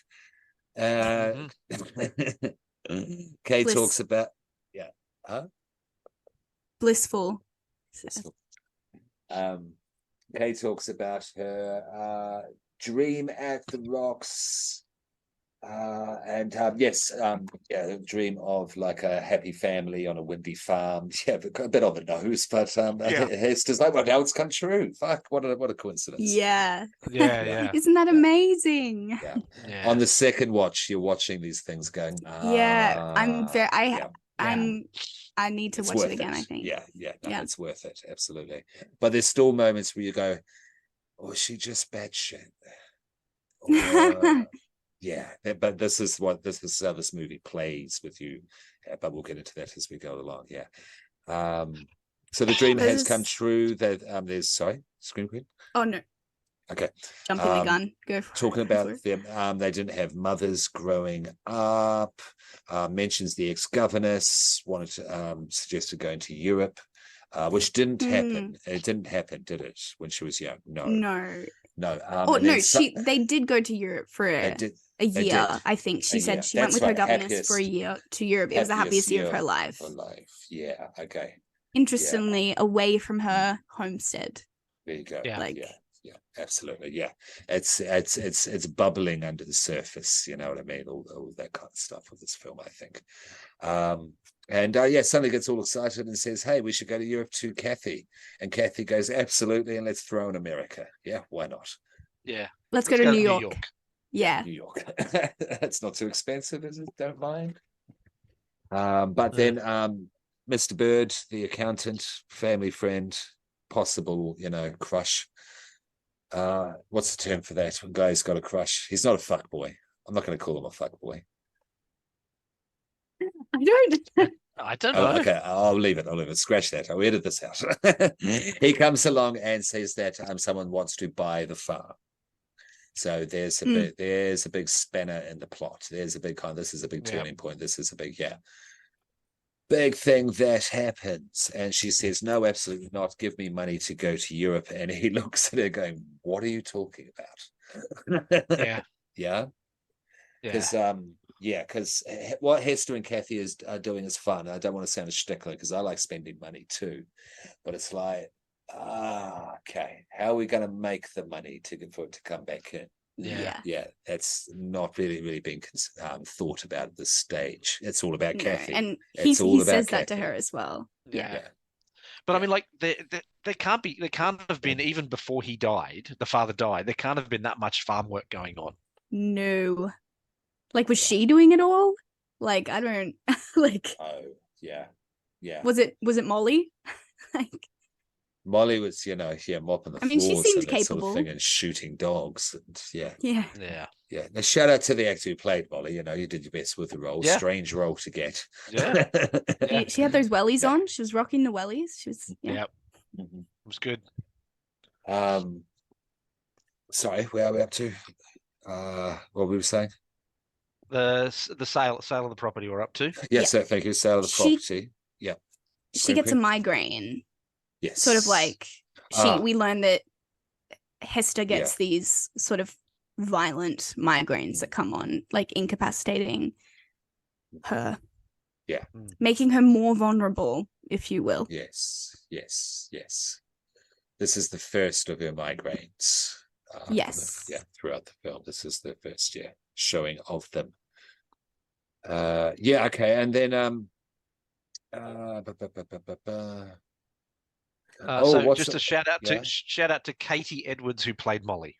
Kay talks about blissful. Kay talks about her dream at the Rocks, dream of like a happy family on a windy farm. A bit on the nose, but Hester's like, well, now it's come true. Fuck, what a coincidence. Yeah. Isn't that amazing? Yeah. On the second watch, you're watching these things going. I need to watch it again. I think. It's worth it, absolutely. But there's still moments where you go, "Oh, is she just bad shit?" But this is how this movie plays with you. But we'll get into that as we go along. So the dream has come true. That there's Scream Queen. Oh no. Okay. Jumping the gun. Go for talking it. about them. They didn't have mothers growing up. Mentions the ex-governess, wanted to suggested going to Europe, which didn't happen. It didn't happen, did it, when she was young? No. They did go to Europe for a year. I think she said she went with her governess for a year to Europe. It was the happiest year of her life. Yeah. Okay. Interestingly, away from her homestead. There you go. Yeah. Yeah, absolutely. Yeah, it's bubbling under the surface. You know what I mean? All that kind of stuff with this film, I think. Suddenly gets all excited and says, "Hey, we should go to Europe to Kathy." And Kathy goes, "Absolutely, and let's throw in America. Yeah, why not? Yeah, let's go to New York. Yeah, New York. It's not too expensive, is it? Don't mind. But then, Mr. Bird, the accountant, family friend, possible, crush. What's the term for that? When a guy's got a crush, he's not a fuck boy. I'm not going to call him a fuck boy. I don't know. Okay, I'll leave it. Scratch that. I'll edit this out. He comes along and says that someone wants to buy the farm. So there's a big spanner in the plot. There's a big this is a big turning point. This is a big thing that happens. And she says, "No, absolutely not. Give me money to go to Europe." And he looks at her going, "What are you talking about?" Yeah. Because what Hester and Kathy are doing is fun. I don't want to sound a stickler because I like spending money too. But it's like, okay, how are we going to make the money for it to come back in? Yeah, that's not really being thought about at this stage. It's all about Kathy, and he says that to her as well. But I mean, like there can't have been, even before he died, the father died, there can't have been that much farm work going on. No, like, was she doing it all? Like, I don't like. Oh yeah. Was it Molly? Like, Molly was, mopping the floors. She seemed capable. Sort of thing, and shooting dogs. And yeah. Now, shout out to the actor who played Molly. You did your best with the role. Yeah. Strange role to get. Yeah. She had those wellies on. She was rocking the wellies. She was. Yeah. It was good. Sorry, where are we up to? What we were saying? The sale of the property we're up to. Yes, sir. Thank you. Sale of the property. Yeah. She gets a migraine. Yes. Sort of like we learn that Hester gets these sort of violent migraines that come on, like incapacitating her. Yeah. Making her more vulnerable, if you will. Yes. This is the first of her migraines. Throughout the film. This is the first showing of them. Okay. And then just a shout out to Katie Edwards, who played Molly.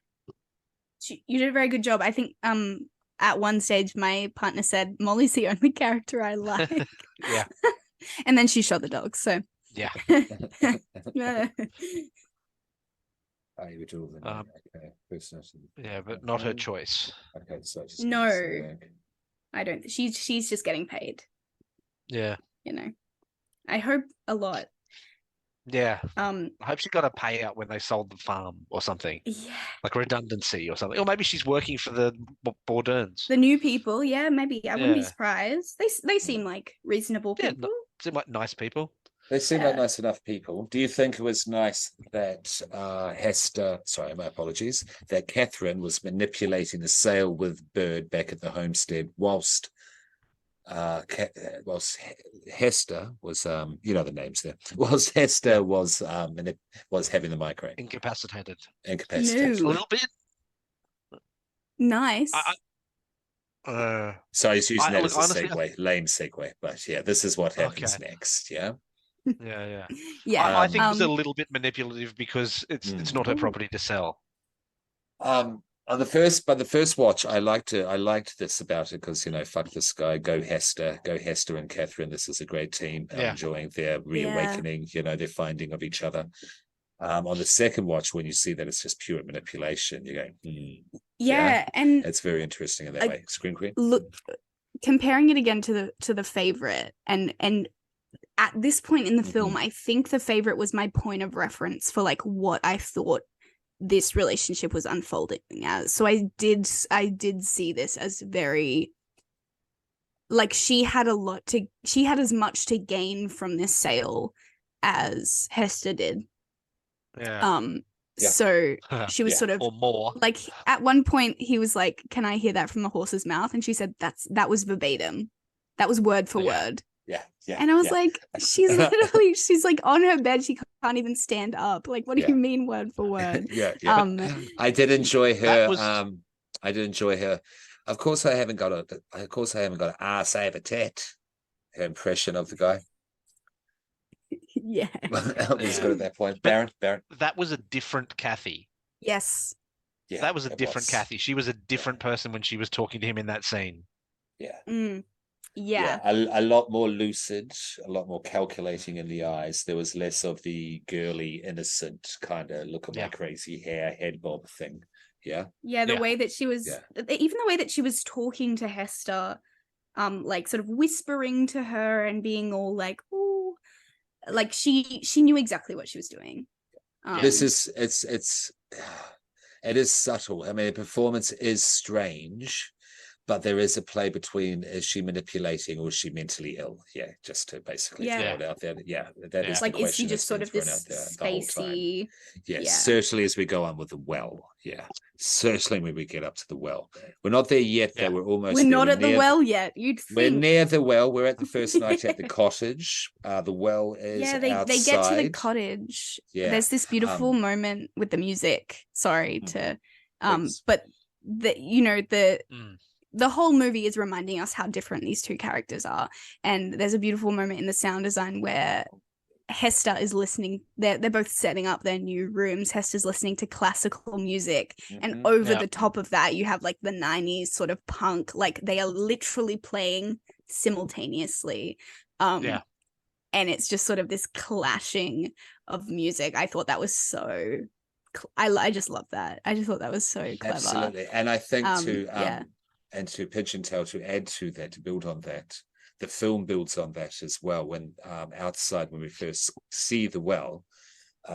You did a very good job. I think at one stage my partner said Molly's the only character I like. Yeah. And then she shot the dog. So yeah. You would do yeah, but not her choice. Okay, so no, I don't. She's just getting paid. Yeah. I hope a lot. Yeah. I hope she got a payout when they sold the farm or something. Yeah. Like redundancy or something. Or maybe she's working for the Bourdains. The new people, yeah, maybe. I wouldn't be surprised. They seem like reasonable people. Seem like nice people. They seem like nice enough people. Do you think it was nice that that Katherine was manipulating the sale with Bird back at the homestead whilst Hester was the names there. Whilst Hester was having the migraine. Incapacitated. No. A little bit. Nice. So he's using that as a segue, lame segue, but this is what happens next. Yeah. Yeah. Yeah. I think it was a little bit manipulative because it's not her property to sell. On the first watch, I liked this about it because fuck this guy, go Hester and Katherine. This is a great team. Enjoying their reawakening, their finding of each other. On the second watch, when you see that it's just pure manipulation, you're going, and it's very interesting in that way. Screen queen. Look, comparing it again to the favorite, and at this point in the film, I think the favorite was my point of reference for like what I thought this relationship was unfolding as. So I did see this as very, like, she had as much to gain from this sale as Hester did. Yeah. So she was sort of, or more. like, at one point he was like, "Can I hear that from the horse's mouth?" And she said that was verbatim. That was word for word. Yeah. And I was like, she's literally, she's like on her bed, she can't even stand up. Like, what do you mean word for word? Yeah. I did enjoy her. I did enjoy her. Of course, I haven't got an ass I have a tat. Her impression of the guy. Yeah. It was good at that point. Baron. That was a different Kathy. Yes. Yeah, that was a different Kathy. She was a different person when she was talking to him in that scene. Yeah. Yeah. A lot more lucid, a lot more calculating in the eyes. There was less of the girly, innocent kind of look at my crazy hair, head bob thing. Yeah. Yeah, the way that she was, even the way that she was talking to Hester, like sort of whispering to her and being all like, "Oh," like she knew exactly what she was doing. It is subtle. I mean, the performance is strange, but there is a play between, is she manipulating or is she mentally ill? Yeah, just to basically throw it out there. Yeah, that is like, the question. Is she just sort of this spacey? Yes, certainly as we go on with the well. Yeah, certainly when we get up to the well. We're not there yet, though. We're almost We're there. not at the well yet. You'd think. We're near the well. We're at the first night at the cottage. The well is outside. They get to the cottage. Yeah. There's this beautiful moment with the music. Sorry to but the whole movie is reminding us how different these two characters are. And there's a beautiful moment in the sound design where Hester is listening. They're both setting up their new rooms. Hester's listening to classical music, and over the top of that, you have like the 90s sort of punk. Like, they are literally playing simultaneously. And it's just sort of this clashing of music. I thought that was so. I just love that. I just thought that was so clever. Absolutely, and I think and to pitch and tell, to add to that, to build on that, the film builds on that as well. When outside, when we first see the well,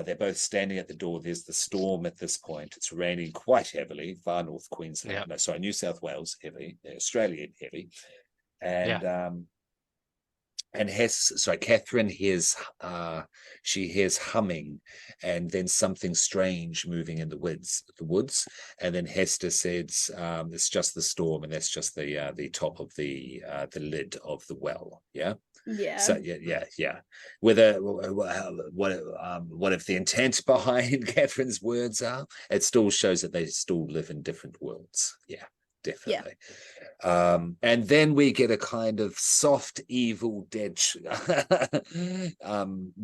they're both standing at the door. There's the storm at this point. It's raining quite heavily, far north Queensland. No, sorry, New South Wales heavy, Australian heavy, and Katherine hears she hears humming and then something strange moving in the woods, and then Hester says it's just the storm, and that's just the top of the lid of the well. So whether what if the intent behind Catherine's words are, it still shows that they still live in different worlds. Definitely. And then we get a kind of soft, evil, dead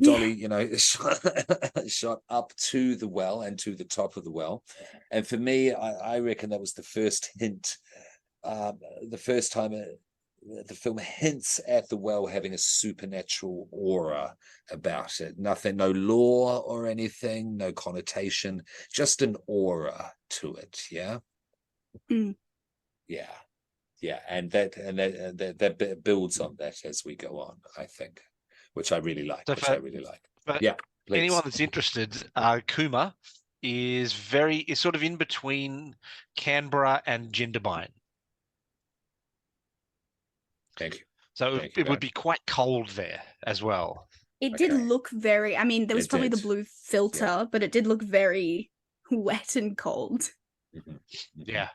Dolly, shot up to the well and to the top of the well. And for me, I reckon that was the first hint, the first time the film hints at the well having a supernatural aura about it. Nothing, no law or anything, no connotation, just an aura to it. And that builds on that as we go on, I think, which I really like. Anyone that's interested, Kuma is sort of in between Canberra and Jindabyne. Thank you. So it would be quite cold there as well. It did look very, I mean, there was probably the blue filter, but it did look very wet and cold. Yeah.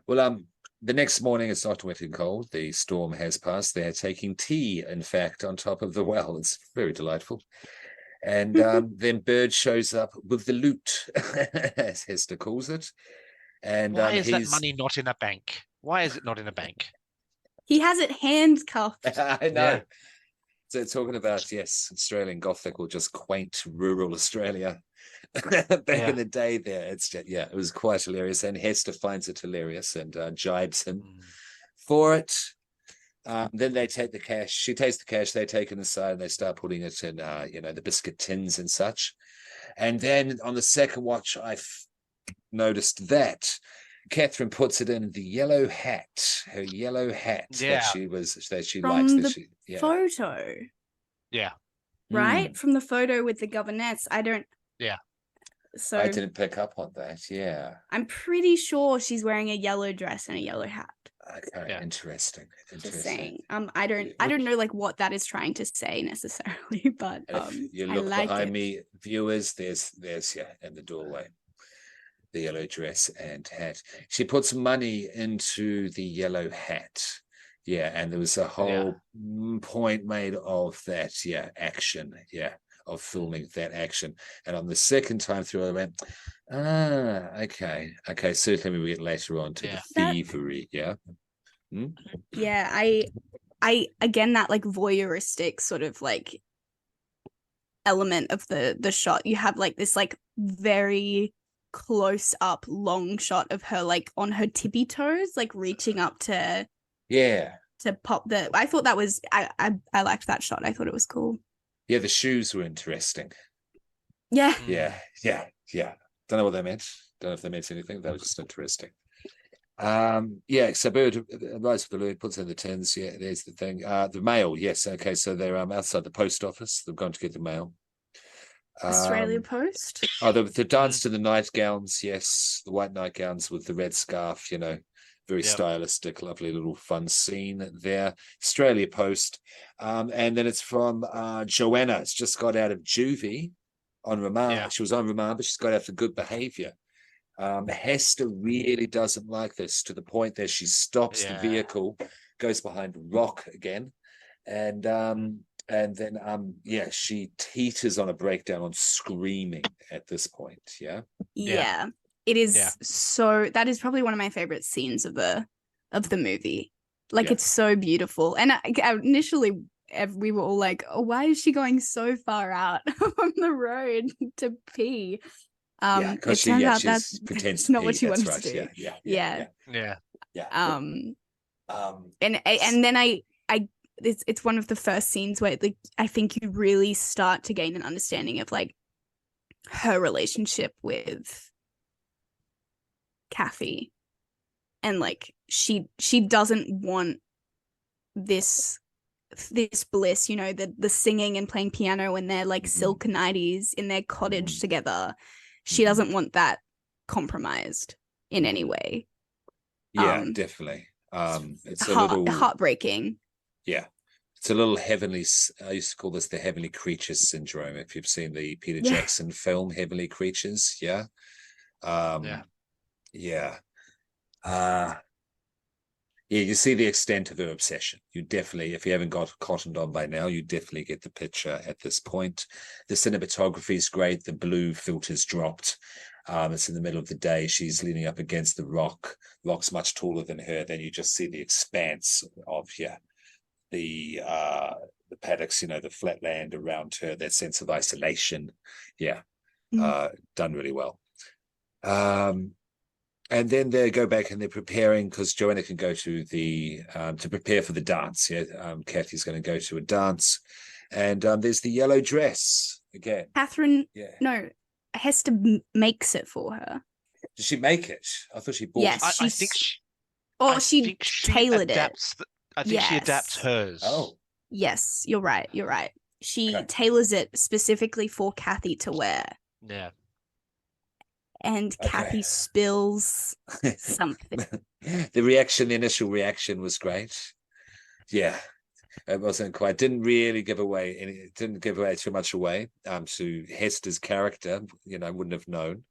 Well, the next morning it's not wet and cold. The storm has passed. They're taking tea, in fact, on top of the well. It's very delightful. And then Bird shows up with the loot, as Hester calls it. And why is that money not in a bank? Why is it not in a bank? He has it handcuffed. I know. So talking about, Australian Gothic, or just quaint rural Australia. Back in the day there, it's just, it was quite hilarious. And Hester finds it hilarious and jibes him for it. Then they take the cash. She takes the cash, they take it aside, and they start putting it in, the biscuit tins and such. And then on the second watch, I've noticed that Katherine puts it in the yellow hat, her yellow hat that she likes. The photo. Yeah. Right? From the photo with the governess. I don't. Yeah. So I didn't pick up on that. Yeah. I'm pretty sure she's wearing a yellow dress and a yellow hat. Okay, interesting. Just saying. I don't know like what that is trying to say necessarily, but if you look behind me, viewers, there's in the doorway, the yellow dress and hat. She puts money into the yellow hat. Yeah, and there was a whole point made of that, action, of filming that action. And on the second time through, I went, okay. Certainly we get later on to the thievery, Yeah, I again, that like voyeuristic sort of like element of the shot. You have like this like very close up long shot of her like on her tippy toes, like reaching up to pop the. I thought that was I liked that shot. I thought it was cool. Yeah, the shoes were interesting. Yeah. Don't know what they meant. Don't know if they meant anything. That was just interesting. So Bird Rise of the Lord puts in the tins. Yeah, there's the thing. The mail, yes. Okay, so they're outside the post office. They've gone to get the mail. Australia Post. The dance to the nightgowns, yes, the white nightgowns with the red scarf, very stylistic, lovely little fun scene there. Australia Post. And then it's from Joanna. It's just got out of juvie on remand. She was on remand, but she's got out for good behavior. Hester really doesn't like this, to the point that she stops the vehicle, goes behind a rock again, and then she teeters on a breakdown on screaming at this point. It is so, that is probably one of my favorite scenes of the movie. Like it's so beautiful. And initially we were all like, oh, why is she going so far out on the road to pee? It turns out that's not what she wanted to do. And then it's one of the first scenes where like I think you really start to gain an understanding of like her relationship with Kathy, and like she doesn't want this bliss, the singing and playing piano in their like silk nighties in their cottage together. She doesn't want that compromised in any way. Definitely. It's a little heartbreaking. It's a little heavenly. I used to call this the heavenly creatures syndrome. If you've seen the Peter Jackson film Heavenly Creatures, you see the extent of her obsession. You definitely, if you haven't got cottoned on by now, you definitely get the picture at this point. The cinematography is great. The blue filters dropped. It's in the middle of the day. She's leaning up against the rock. Rock's much taller than her. Then you just see the expanse of the paddocks, the flat land around her. That sense of isolation. Done really well. And then they go back and they're preparing, because Joanna can go to to prepare for the dance. Kathy's going to go to a dance, and there's the yellow dress again. Catherine, no, Hester makes it for her. Did she make it? I thought she bought it. I think she tailored it. I think she adapts hers. Oh. Yes, you're right. She tailors it specifically for Kathy to wear. Yeah. And Kathy spills something. The initial reaction was great. Yeah. It wasn't quite, didn't give away too much away to Hester's character. I wouldn't have known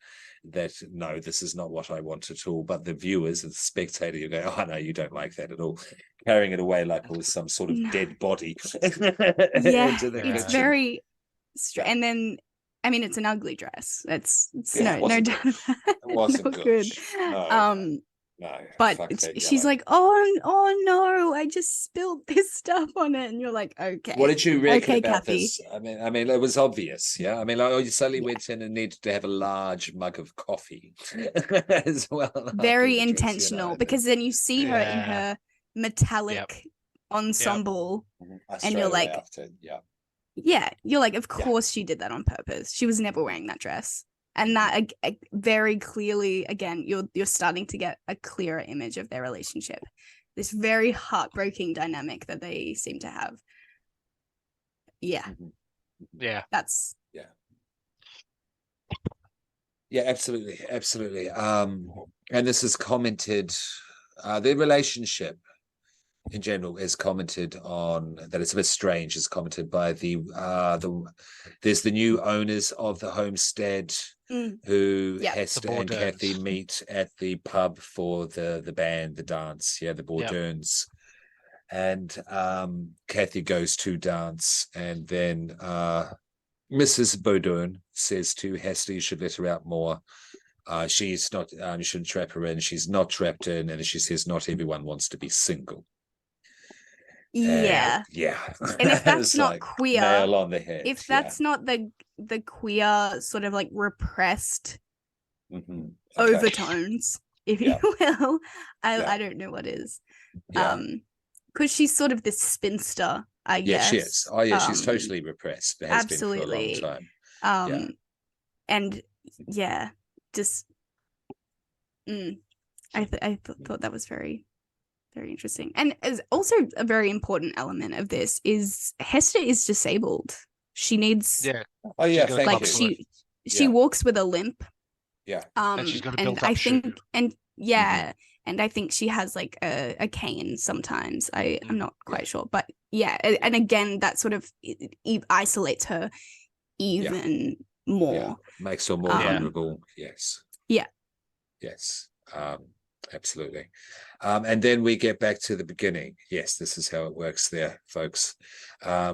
that, no, this is not what I want at all. But the viewers and the spectator, you go, oh no, you don't like that at all. Carrying it away like it was some sort of dead body. It's very and then it's an ugly dress. It's no doubt about it. It wasn't good. No. But she's like, oh no, I just spilled this stuff on it, and you're like, okay. What did you reckon about Kathy. this? I mean, it was obvious, yeah. I mean, like, you suddenly went in and needed to have a large mug of coffee as well. Very intentional, because then you see her in her metallic ensemble, and you're like, you're like, of course she did that on purpose. She was never wearing that dress. And that very clearly, again, you're starting to get a clearer image of their relationship. This very heartbreaking dynamic that they seem to have. Yeah. Yeah. That's Yeah, absolutely, absolutely. And this is commented, the relationship in general is commented on, that it's a bit strange, is commented by there's the new owners of the homestead who Hester and Kathy meet at the pub for the band, the dance, the Bourdains. And Kathy goes to dance, and then Mrs. Bourdain says to Hester, you should let her out more. She's not, you shouldn't trap her in. She's not trapped in. And she says, not everyone wants to be single. Yeah. And if that's not like queer, nail on the head. If that's not the queer sort of like repressed overtones, if you will, I don't know what is. Because she's sort of this spinster, I guess. She is. Oh yeah, she's totally repressed. It has been for a long time. And just I thought that was very, very interesting. And as also a very important element of this is Hester is disabled. She needs she walks with a limp. And she's got a built up shoe. And I think she has like a cane sometimes. I'm not quite sure. But and again, that sort of isolates her even more. Makes her more vulnerable. Yes. Absolutely. And then we get back to the beginning. Yes, this is how it works there, folks.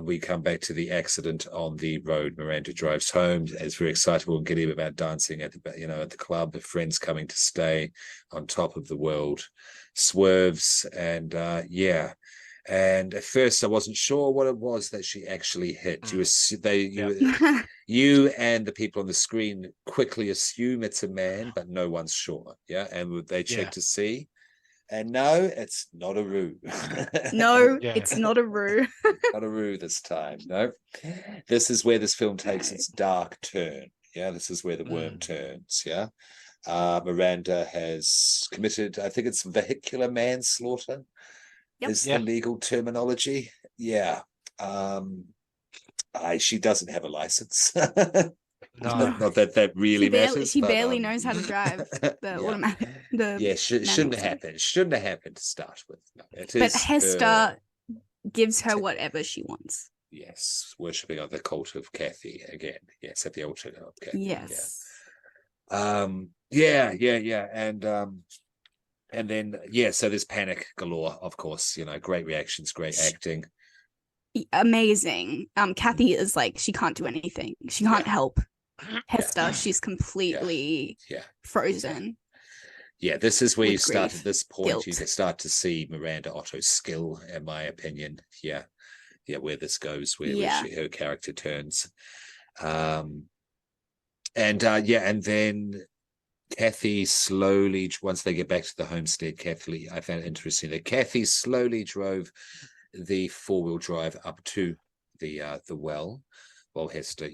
We come back to the accident on the road. Miranda drives home, is very excitable and giddy about dancing at the club. The friends coming to stay on top of the world. Swerves and And at first, I wasn't sure what it was that she actually hit. You and the people on the screen quickly assume it's a man, but no one's sure. And they check to see, and no, it's not a ruse. It's not a ruse. Not a ruse this time. No, this is where this film takes its dark turn. This is where the worm turns. Miranda has committed, I think it's vehicular manslaughter. Is the legal terminology. She doesn't have a license. Not that really matters. She barely knows how to drive the automatic. Shouldn't have happened. Shouldn't have happened to start with. But Hester gives her whatever she wants. Yes, worshipping of the cult of Kathy again. Yes, at the altar of Kathy. Yes. And then, so there's panic galore, of course, great reactions, great acting. Amazing. Kathy is like, she can't do anything. She can't help Hester. She's completely frozen. This is where you start at this point. Guilt. You can start to see Miranda Otto's skill, in my opinion. Where this goes, where her character turns. And then Kathy slowly, once they get back to the homestead, I found it interesting that Kathy slowly drove the 4-wheel drive up to the well, while Hester,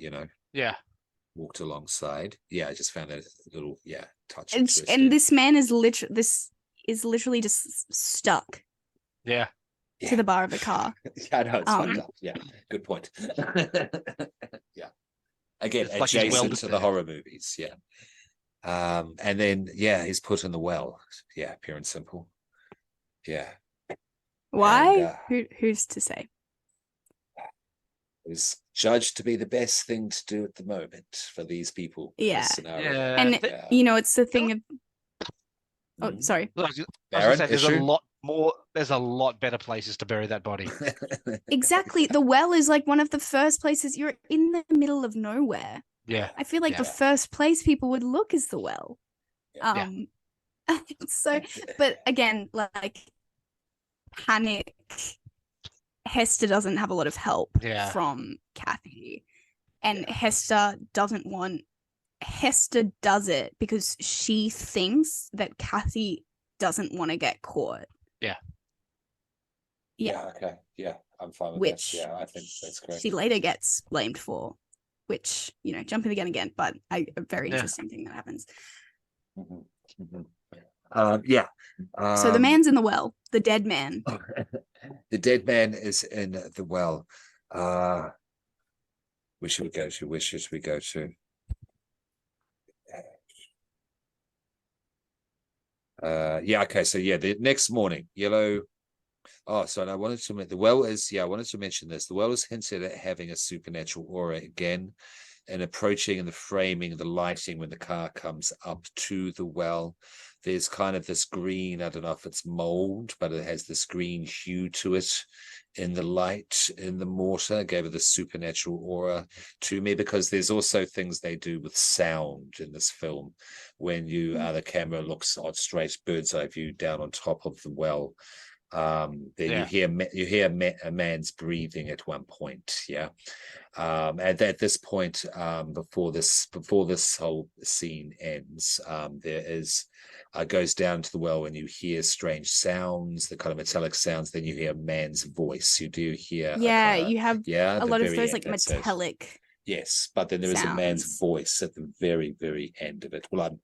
walked alongside. I just found that a little touch. And this man is literally just stuck. To the bar of the car. I know, it's fucked up. Good point. Again, it's adjacent to the horror movies. And then he's put in the well. Pure and simple. Why? Who's to say? It was judged to be the best thing to do at the moment for these people. And it's the thing of. Oh, sorry. I was gonna say, there's a lot more. There's a lot better places to bury that body. Exactly. The well is like one of the first places. You're in the middle of nowhere. I feel like the first place people would look is the well. So, but again, like panic. Hester doesn't have a lot of help from Kathy, and Hester doesn't want. Hester does it because she thinks that Kathy doesn't want to get caught. Okay. I'm fine with that. I think that's correct. She later gets blamed for, which, jumping the gun again, but a very interesting thing that happens. So the man's in the well, the dead man. The dead man is in the well. Where should we go to? Okay. So the next morning, yellow. Oh, sorry. I wanted to the well is. I wanted to mention this. The well is hinted at having a supernatural aura again, and approaching and the framing, the lighting when the car comes up to the well. There's kind of this green. I don't know if it's mold, but it has this green hue to it in the light, in the mortar. Gave it the supernatural aura to me, because there's also things they do with sound in this film when the camera looks on straight bird's eye view down on top of the well. You hear a man's breathing at one point. And at this point, before this whole scene ends, there is goes down to the well and you hear strange sounds, the kind of metallic sounds. Then you hear a man's voice. You do hear you have a lot of those like metallic. Yes, but then there is a man's voice at the very, very end of it. Well,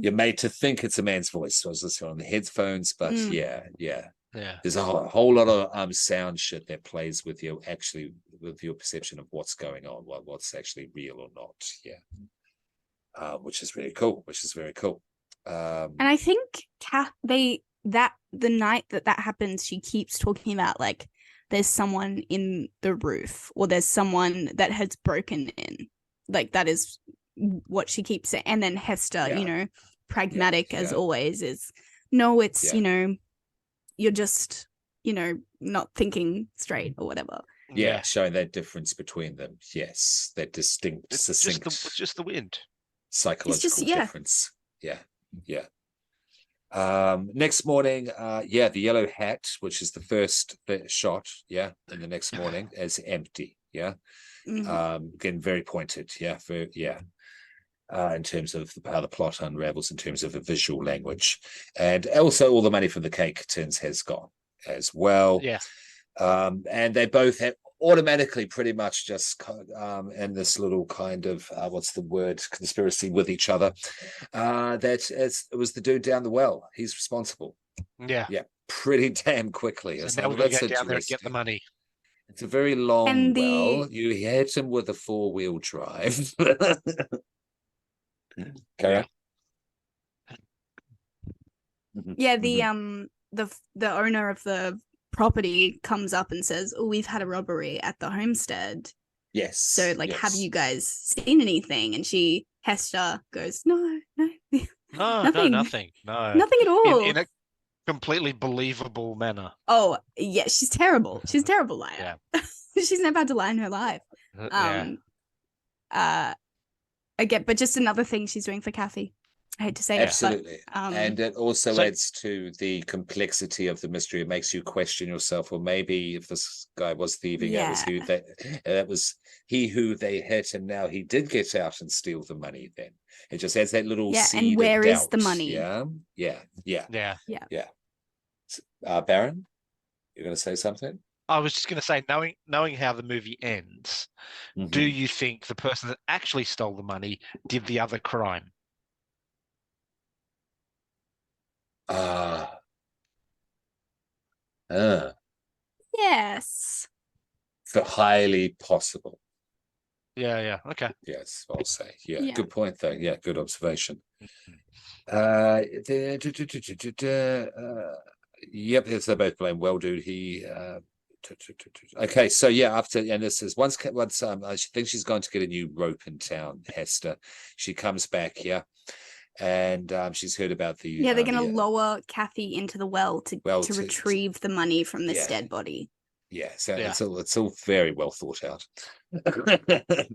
you're made to think it's a man's voice. So I was listening on the headphones, but there's a whole lot of sound shit that plays with you, actually, with your perception of what's going on, what's actually real or not. Which is really cool. And I think the night that happens, she keeps talking about like there's someone in the roof, or there's someone that has broken in. Like that is what she keeps saying. And then Hester, pragmatic as always, is no, it's you're just not thinking straight or whatever. Showing that difference between them. Yes, that distinct, succinct, just the wind, psychological difference. Next morning, the yellow hat, which is the first shot, in the next morning, is empty. Again, very pointed. In terms of how the plot unravels, in terms of the visual language, and also all the money from the cake tins has gone as well. And they both have automatically pretty much just in this little kind of what's the word, conspiracy with each other, that it was the dude down the well. He's responsible. Pretty damn quickly. So now we're going to go down there and get the money. It's a very long well. You hit him with a 4-wheel drive. Carry on. The owner of the property comes up and says, "Oh, we've had a robbery at the homestead." Yes. So have you guys seen anything? And Hester goes, "No, nothing. Nothing at all." In a completely believable manner. Oh yeah, she's terrible. She's a terrible liar. She's never had to lie in her life. Again, but just another thing she's doing for Kathy. I hate to say absolutely. It, but, and it also adds to the complexity of the mystery. It makes you question yourself, or maybe if this guy was thieving, it was he who they hit, and now he did get out and steal the money. Then it just adds that little seed. And where of is doubt. the money? Baron, you're going to say something? I was just going to say, knowing how the movie ends, do you think the person that actually stole the money did the other crime? Yes. For highly possible. Okay. Yes, I'll say. Good point, though. Good observation. Yes, they both blame well, dude. Okay, so after, and this is once I think she's going to get a new rope in town, Hester. She comes back, and she's heard about the they're going to lower Kathy into the well to retrieve the money from this dead body. It's all very well thought out.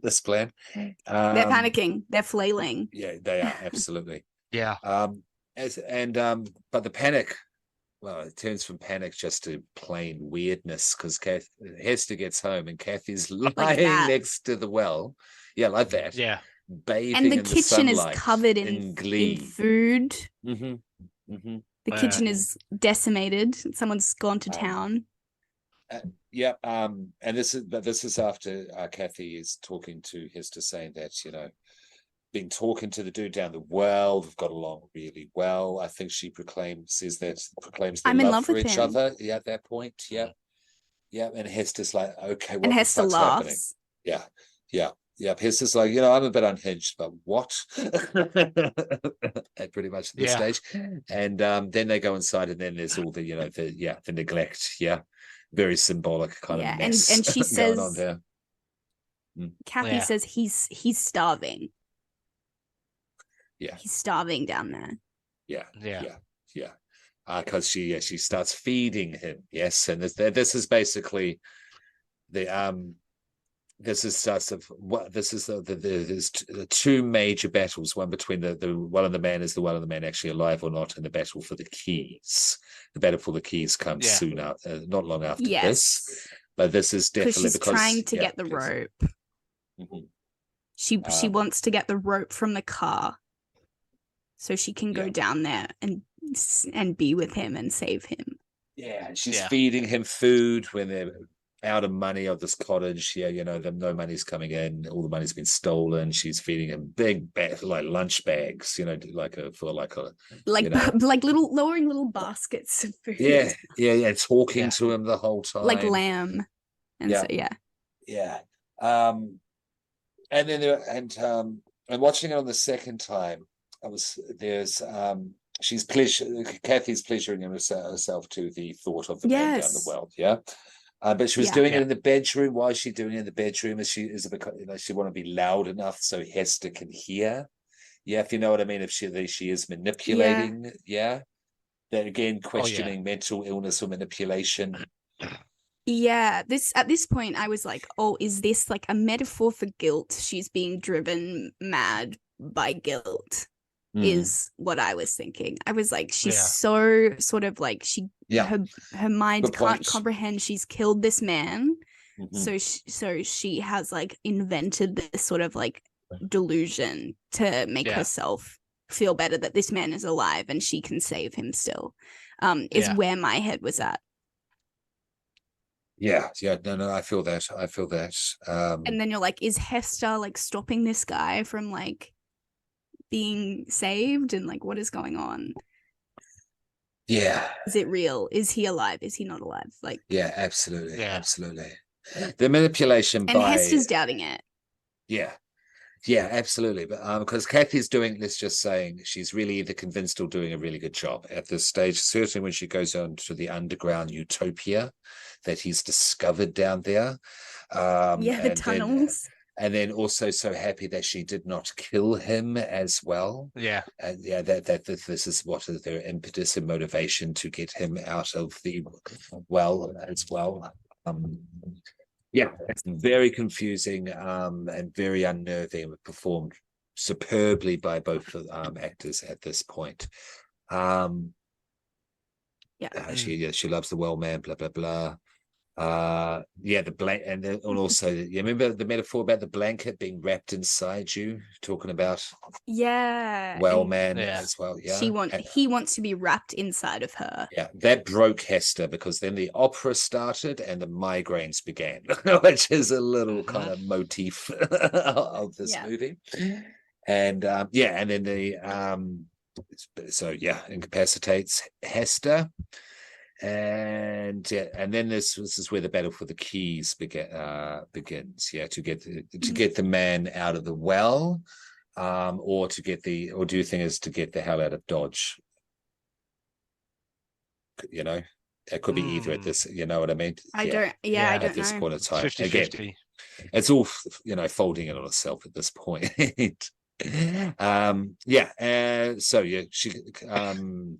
This plan. They're panicking. They're flailing. Yeah, they are absolutely. Yeah. But the panic. Well, it turns from panic just to plain weirdness, because Hester gets home and Kathy's lying next to the well. Like that. Yeah. Bathing and the in kitchen the is covered in food. The kitchen is decimated. Someone's gone to town. And this is after Kathy is talking to Hester, saying that been talking to the dude down the well. They've got along really well. I think she proclaims their love for each other. At that point. And Hester's like, okay, what the fuck's happening? Hester's like, I'm a bit unhinged, but what? At pretty much at this stage. And then they go inside, and then there's all the, the neglect. Yeah. Very symbolic kind of mess and she going says, on there. Kathy says he's starving. Yeah. He's starving down there. Yeah. Because she starts feeding him. Yes. And this is basically the there's two major battles, one between the well and the man. Is the well and the man actually alive or not? And the battle for the keys. The battle for the keys comes soon after, not long after this. But this is definitely she's trying to get the rope. Mm-hmm. She wants to get the rope from the car so she can go down there and be with him and save him. Yeah, and she's feeding him food when they're out of money of this cottage. No money's coming in. All the money's been stolen. She's feeding him big like lunch bags, like lowering little baskets of food. Yeah. Talking to him the whole time, like lamb. And and then and watching it on the second time, Kathy's pleasuring herself to the thought of the man down the well. But she was doing it in the bedroom. Why is she doing it in the bedroom? Is it because she want to be loud enough so Hester can hear? Yeah, if you know what I mean. If she is manipulating, then again questioning mental illness or manipulation. Yeah, at this point I was like, oh, is this like a metaphor for guilt? She's being driven mad by guilt. Is what I was thinking. I was like, she's so sort of like her mind can't comprehend she's killed this man. So she has like invented this sort of like delusion to make herself feel better that this man is alive and she can save him still. Is where my head was at. No, I feel that. And then you're like, is Hester like stopping this guy from like being saved, and like what is going on? Is it real? Is he alive? Is he not alive? Like absolutely. The manipulation and Hester's doubting it. Absolutely. But because Kathy's doing, let's just saying, she's really either convinced or doing a really good job at this stage, certainly when she goes on to the underground utopia that he's discovered down there. The tunnels. And then also so happy that she did not kill him as well. Yeah. And that this is what is their impetus and motivation to get him out of the well as well. It's very confusing and very unnerving, performed superbly by both actors at this point. She loves the well man, blah blah blah. The blanket, and also you remember the metaphor about the blanket being wrapped inside you, talking about well man as well. He wants to be wrapped inside of her. That broke Hester, because then the opera started and the migraines began, which is a little kind of motif of this movie. And and then the incapacitates Hester. And then this is where the battle for the keys begins. To get the man out of the well, or do you think is to get the hell out of Dodge? It could be either at this. You know what I mean? I don't know. At this point of time, 50-50. Again, it's all folding in on itself at this point.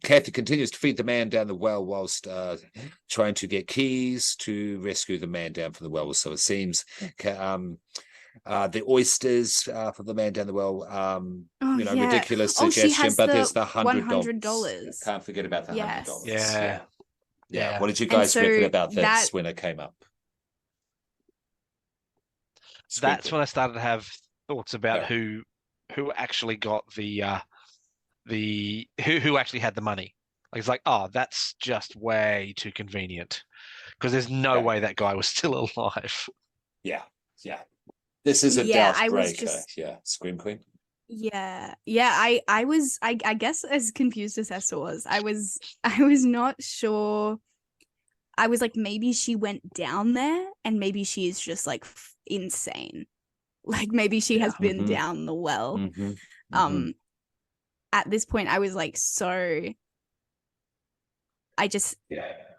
Kathy continues to feed the man down the well whilst trying to get keys to rescue the man down from the well. So it seems the oysters for the man down the well, ridiculous suggestion, but there's the $100. Can't forget about the $100. What did you guys reckon about this when it came up? That's when I started to have thoughts about who actually got the who actually had the money. Like, it's like, oh, that's just way too convenient, because there's no way that guy was still alive. This is a doubt breaker. Scream Queen. I guess as confused as Hester was. I was not sure. I was like, maybe she went down there and maybe she is just like insane. Like maybe she has been down the well. At this point, I was like, I just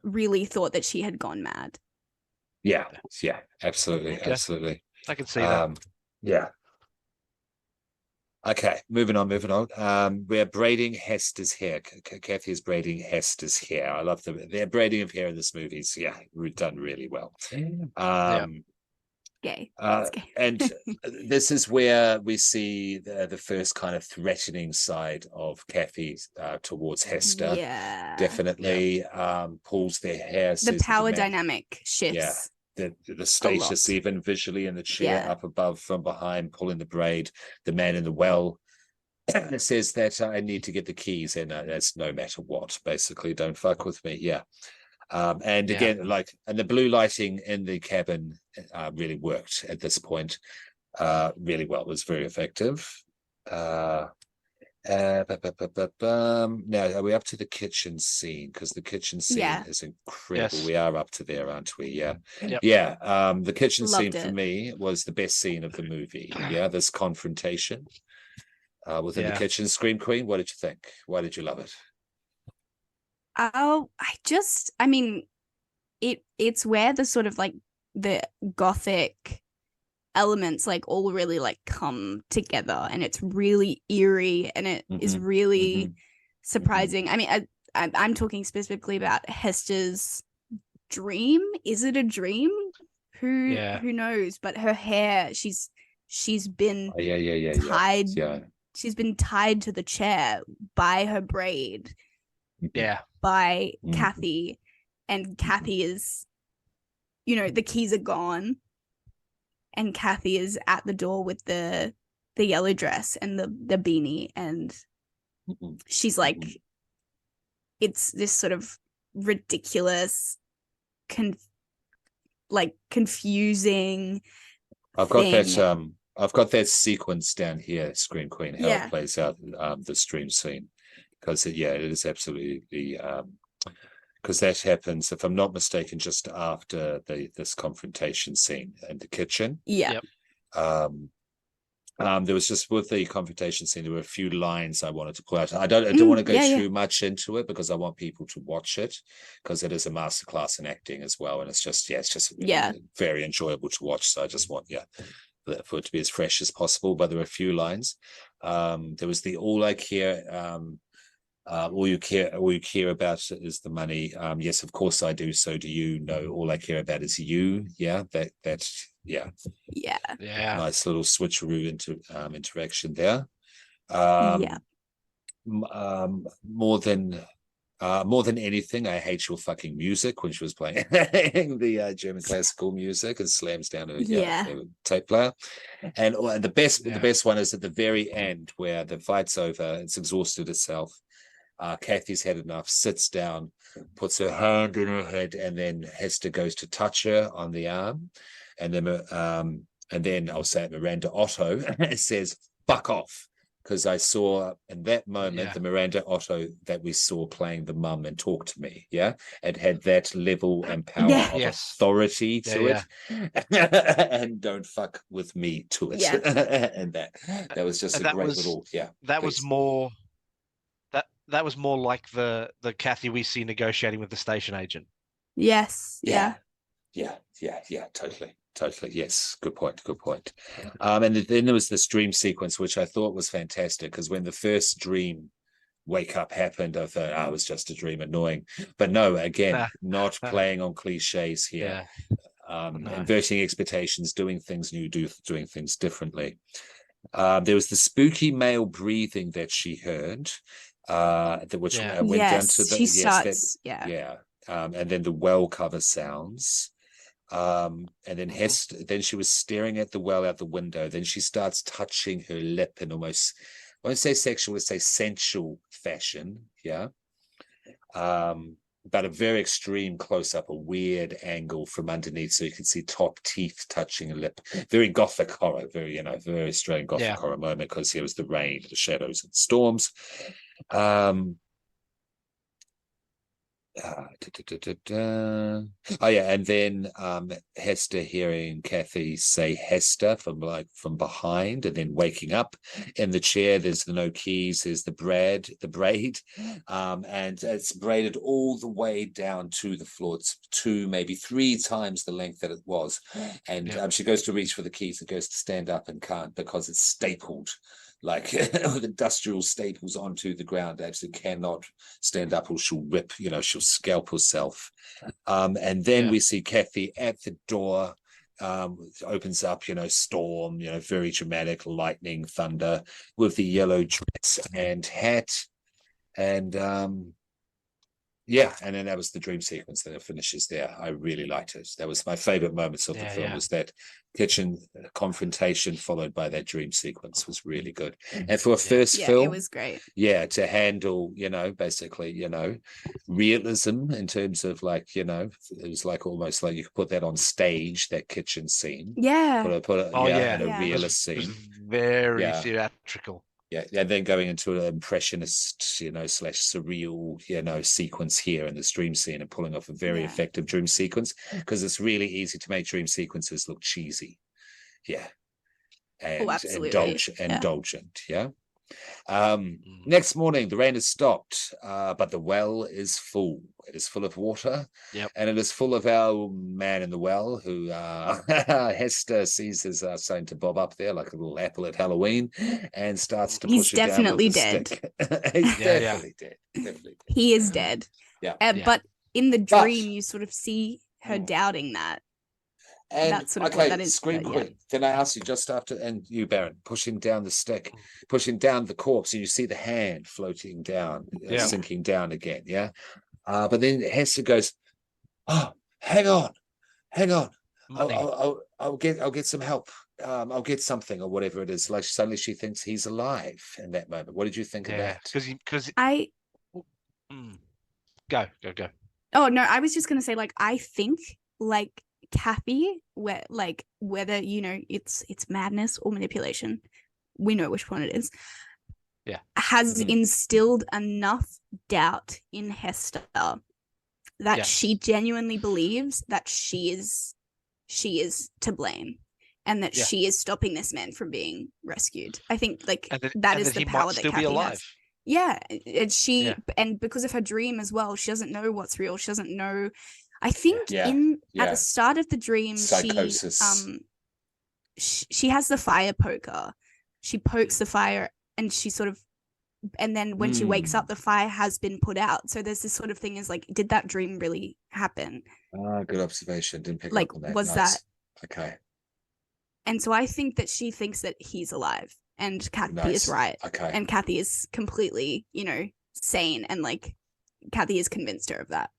really thought that she had gone mad. Yeah, absolutely, absolutely. I can see that. Yeah. Okay, moving on. We're braiding Hester's hair. Kathy is braiding Hester's hair. I love their braiding of hair in this movie. So yeah, we've done really well. Gay. And this is where we see the first kind of threatening side of Kathy towards Hester. Yeah, definitely. Pulls their hair. The power dynamic shifts. Yeah. The status even visually in the chair up above from behind pulling the braid, the man in the well says that I need to get the keys and that's no matter what, basically don't fuck with me. And again, and the blue lighting in the cabin really worked at this point really well. It was very effective. Now are we up to the kitchen scene? Because the kitchen scene is incredible. We are up to there, aren't we? The kitchen scene for me was the best scene of the movie. This confrontation within the kitchen. Scream Queen, what did you think? Why did you love it? I mean, it's where the sort of like the Gothic elements like all really like come together, and it's really eerie, and it is really surprising. I mean, I'm talking specifically about Hester's dream. Is it a dream? Who knows? But her hair, she's been tied. She's been tied to the chair by her braid. By Kathy, and Kathy is, the keys are gone, and Kathy is at the door with the yellow dress and the beanie, and she's like, it's this sort of ridiculous, confusing. I've got that sequence down here, Scream Queen, how it plays out the stream scene. Because it is absolutely because that happens, if I'm not mistaken, just after this confrontation scene in the kitchen. There was just with the confrontation scene, there were a few lines I wanted to pull out. I don't want to go too much into it because I want people to watch it, because it is a masterclass in acting as well, and it's just very enjoyable to watch. So I just want for it to be as fresh as possible. But there were a few lines. There was the all I care. All you care about is the money. Yes, of course I do. So do you. No, all I care about is you. Nice little switcheroo interaction there. More than anything, I hate your fucking music, when she was playing the German classical music and slams down her tape player. And the best one is at the very end where the fight's over, it's exhausted itself. Kathy's had enough, sits down, puts her hand in her head, and then Hester goes to touch her on the arm, and then I'll say it, Miranda Otto says "fuck off," because I saw in that moment the Miranda Otto that we saw playing the mum and Talk to Me. It had that level and power of authority to it, and don't fuck with me to it. And that was just a great little That was more. That was more like the Kathy we see negotiating with the station agent. Yes. Totally. Yes, good point. And then there was this dream sequence, which I thought was fantastic, because when the first dream wake up happened, I thought, it was just a dream, annoying. But no, again, not playing on cliches here. Inverting expectations, doing things new, doing things differently. There was the spooky male breathing that she heard. Which went down to the she starts and then the well cover sounds, and then Hester, then she was staring at the well out the window, then she starts touching her lip in almost, I won't say sexual, let's say sensual fashion, but a very extreme close-up, a weird angle from underneath, so you can see top teeth touching a lip. Very Gothic horror, very very Australian Gothic horror moment, because here was the rain, the shadows, and storms. Oh yeah, and then Hester hearing Kathy say Hester from behind, and then waking up in the chair. There's the no keys. There's the braid, and it's braided all the way down to the floor. It's 2, maybe 3 times the length that it was, and she goes to reach for the keys and goes to stand up and can't because it's stapled. Like with industrial staples onto the ground, actually cannot stand up or she'll rip, she'll scalp herself. And then we see Kathy at the door, opens up, storm, very dramatic lightning, thunder with the yellow dress and hat. And and then that was the dream sequence that it finishes there. I really liked it. That was my favorite moments of the film, was that kitchen confrontation followed by that dream sequence was really good. And for a first film, it was great. Yeah, to handle, basically, realism in terms of it was like almost like you could put that on stage, that kitchen scene. Yeah. Put it in a realist It was scene. Very theatrical. Yeah, and then going into an impressionist, / surreal, sequence here in this dream scene and pulling off a very effective dream sequence, because it's really easy to make dream sequences look cheesy. Yeah. And indulgent. Yeah. Next morning, the rain has stopped, but the well is full. It is full of water, and it is full of our man in the well, who Hester sees is starting to bob up there like a little apple at Halloween, and starts to push it down with a stick. He's definitely dead. Definitely dead. He is dead. Yeah. But in the dream, you sort of see her doubting that. And that's sort of what that is. Scream Queen. Then I asked you just after, and you, Baron, pushing down the stick, pushing down the corpse, and you see the hand floating down, sinking down again. Yeah. But then Hester goes, "Oh, hang on. I'll get some help. I'll get something or whatever it is." Like suddenly she thinks he's alive in that moment. What did you think of that? Because go. Oh no, I was just gonna say, I think Kathy, whether it's madness or manipulation, we know which one it is. Yeah, has instilled enough doubt in Hester that she genuinely believes that she is to blame, and that she is stopping this man from being rescued. I think that is the power that Kathy has. Yeah, and because of her dream as well, she doesn't know what's real. She doesn't know. I think at the start of the dream, psychosis. She has the fire poker. She pokes the fire, and she sort of, and then when she wakes up, the fire has been put out. So there's this sort of thing is did that dream really happen? Good observation. Didn't pick up on that. Was that okay? And so I think that she thinks that he's alive, and Kathy is right. Okay. And Kathy is completely, sane, and Kathy has convinced her of that.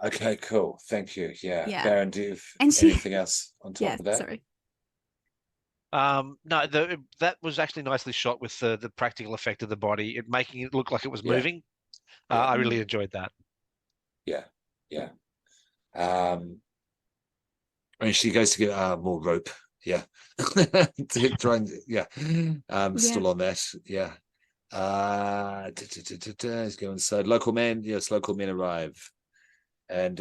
Okay, cool. Thank you. Yeah. Baron, do you have anything else on top of that? Sorry. No, that was actually nicely shot with the practical effect of the body, making it look like it was moving. I really enjoyed that. Yeah. And she goes to get more rope. Yeah. To try and still on that. Yeah. He's going inside. Local men arrive. And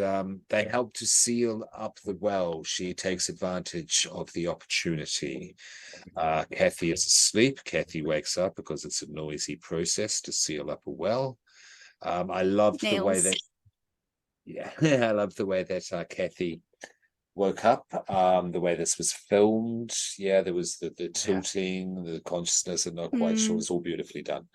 they help to seal up the well. She takes advantage of the opportunity. Kathy is asleep. Kathy wakes up because it's a noisy process to seal up a well. I loved the way that Kathy woke up. The way this was filmed. Yeah, there was the tilting, the consciousness, I'm not quite sure. It's all beautifully done.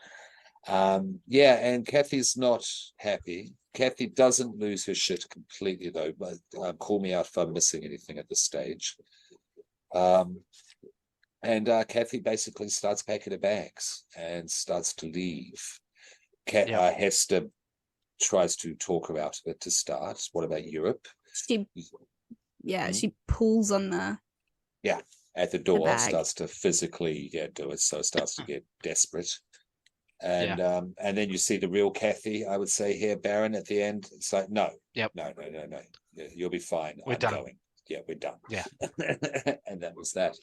And Kathy's not happy. Kathy doesn't lose her shit completely, though, but call me out if I'm missing anything at this stage. And Kathy basically starts packing her bags and starts to leave. Hester tries to talk her out of it to start. What about Europe? She pulls on the at the door, starts to physically do it, so it starts to get desperate. And then you see the real Kathy, I would say here, Baron, at the end. It's like, no, you'll be fine. We're done. We're done. Yeah. And that was that.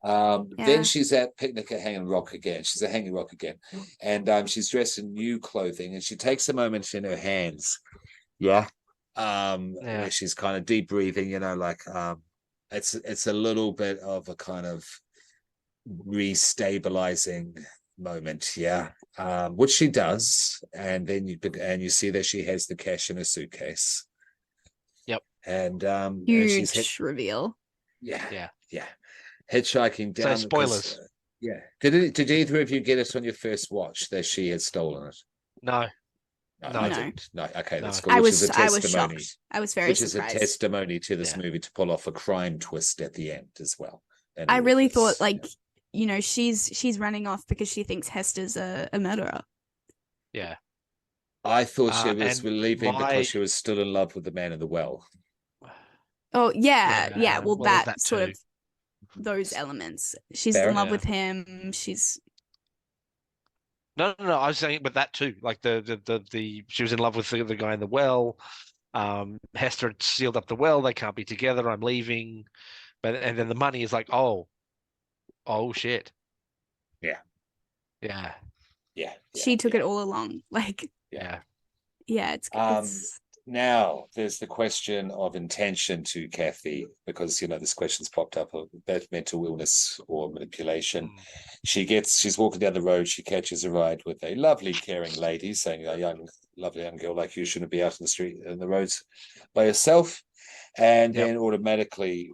Then she's at picnic at Hanging Rock again. She's at Hanging Rock again. And she's dressed in new clothing, and she takes a moment in her hands. Yeah. Where she's kind of deep breathing, it's a little bit of a kind of restabilizing moment, which she does, and then you see that she has the cash in her suitcase. Yep. And huge reveal. Yeah. Hitchhiking down. So spoilers. Did either of you get it on your first watch that she had stolen it? No. I didn't. No, okay, that's good. I was shocked. I was very surprised. Which is a testimony to this movie to pull off a crime twist at the end as well. I really thought, she's running off because she thinks Hester's a murderer. Yeah. I thought she was leaving because she was still in love with the man in the well. Oh, yeah. Well, that sort of those elements. She's in love with him. She's... No. I was saying, but that too. Like she was in love with the guy in the well. Hester had sealed up the well. They can't be together. I'm leaving. And then the money is like, oh shit. Yeah. She took it all along. Yeah. It's now there's the question of intention to Kathy, because this question's popped up about mental illness or manipulation. She's walking down the road, she catches a ride with a lovely caring lady saying, a lovely young girl like you shouldn't be out in the street in the roads by yourself. And then automatically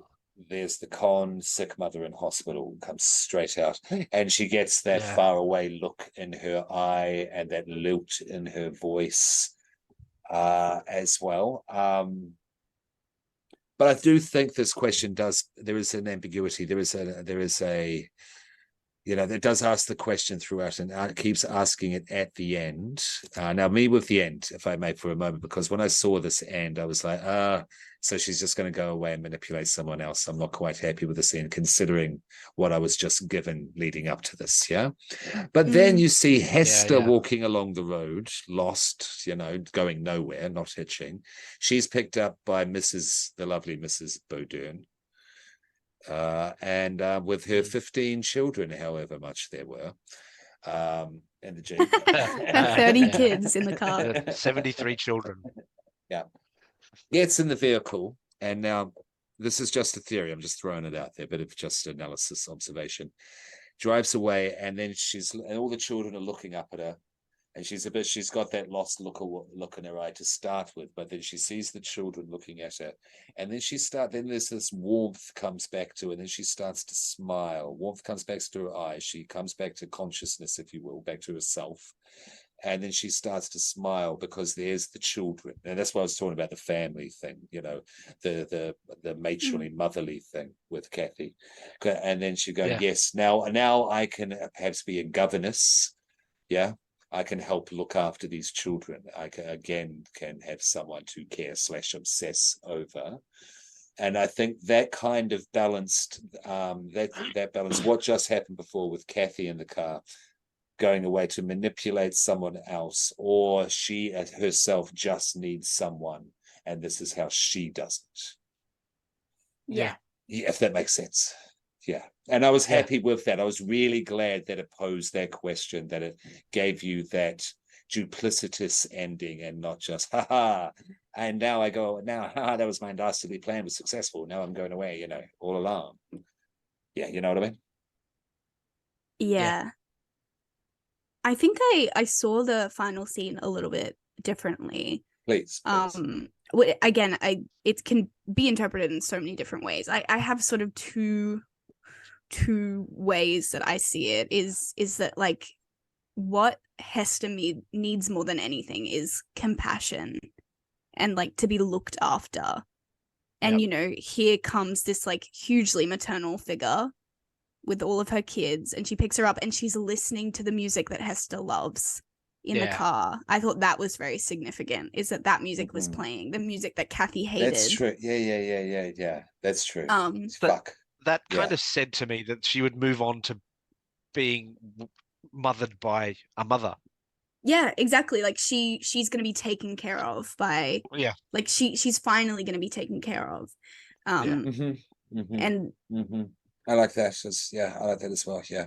there's the sick mother in hospital comes straight out, and she gets that faraway look in her eye and that lilt in her voice as well. But I do think this question there is an ambiguity. There is a that does ask the question throughout, and it keeps asking it at the end. Now, me with the end, if I may, for a moment, because when I saw this end, I was like, so she's just going to go away and manipulate someone else. I'm not quite happy with this end, considering what I was just given leading up to this. But then you see Hester walking along the road, lost, going nowhere, not hitching. She's picked up by the lovely Mrs. Bodern. And with her 15 children, however much there were, in the Jeep. 30 kids in the car. 73 children. Yeah. Gets in the vehicle, and now this is just a theory. I'm just throwing it out there, but it's just analysis, observation. Drives away, and then and all the children are looking up at her. And she's got that lost look in her eye to start with, but then she sees the children looking at her, and then then there's this warmth comes back to her, and then she starts to smile. Warmth comes back to her eyes. She comes back to consciousness, if you will, back to herself. And then she starts to smile because there's the children. And that's why I was talking about the family thing, the matronly, motherly thing with Kathy. And then she goes, yes, now I can perhaps be a governess. Yeah. I can help look after these children. I can have someone to care / obsess over. And I think that kind of balanced, that balance, what just happened before with Kathy in the car, going away to manipulate someone else, or she herself just needs someone, and this is how she does it. Yeah, if that makes sense. Yeah. And I was happy with that. I was really glad that it posed that question, that it gave you that duplicitous ending and not just, and now I go, that was my dastardly plan was successful. Now I'm going away, all along. Yeah, you know what I mean? Yeah. I think I saw the final scene a little bit differently. Please. Again, it can be interpreted in so many different ways. I have sort of two ways that I see it is that what Hester needs more than anything is compassion and to be looked after. And here comes this hugely maternal figure with all of her kids, and she picks her up and she's listening to the music that Hester loves in the car. I thought that was very significant, is that music was playing, the music that Kathy hated. That's true. Yeah. That's true. Fuck. That kind of said to me that she would move on to being mothered by a mother. Yeah, exactly. She's going to be taken care of by, she's finally going to be taken care of. And I like that. I like that as well. Yeah.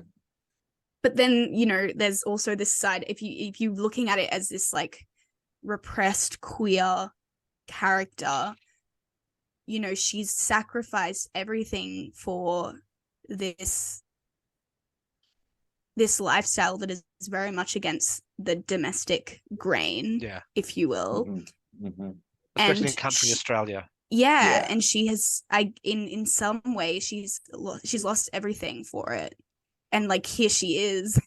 But then, you know, there's also this side, if you looking at it as this like repressed queer character, you know, she's sacrificed everything for this lifestyle that is very much against the domestic grain, if you will. Especially in country Australia. Yeah, and she has, in some way, she's lost everything for it, and like here she is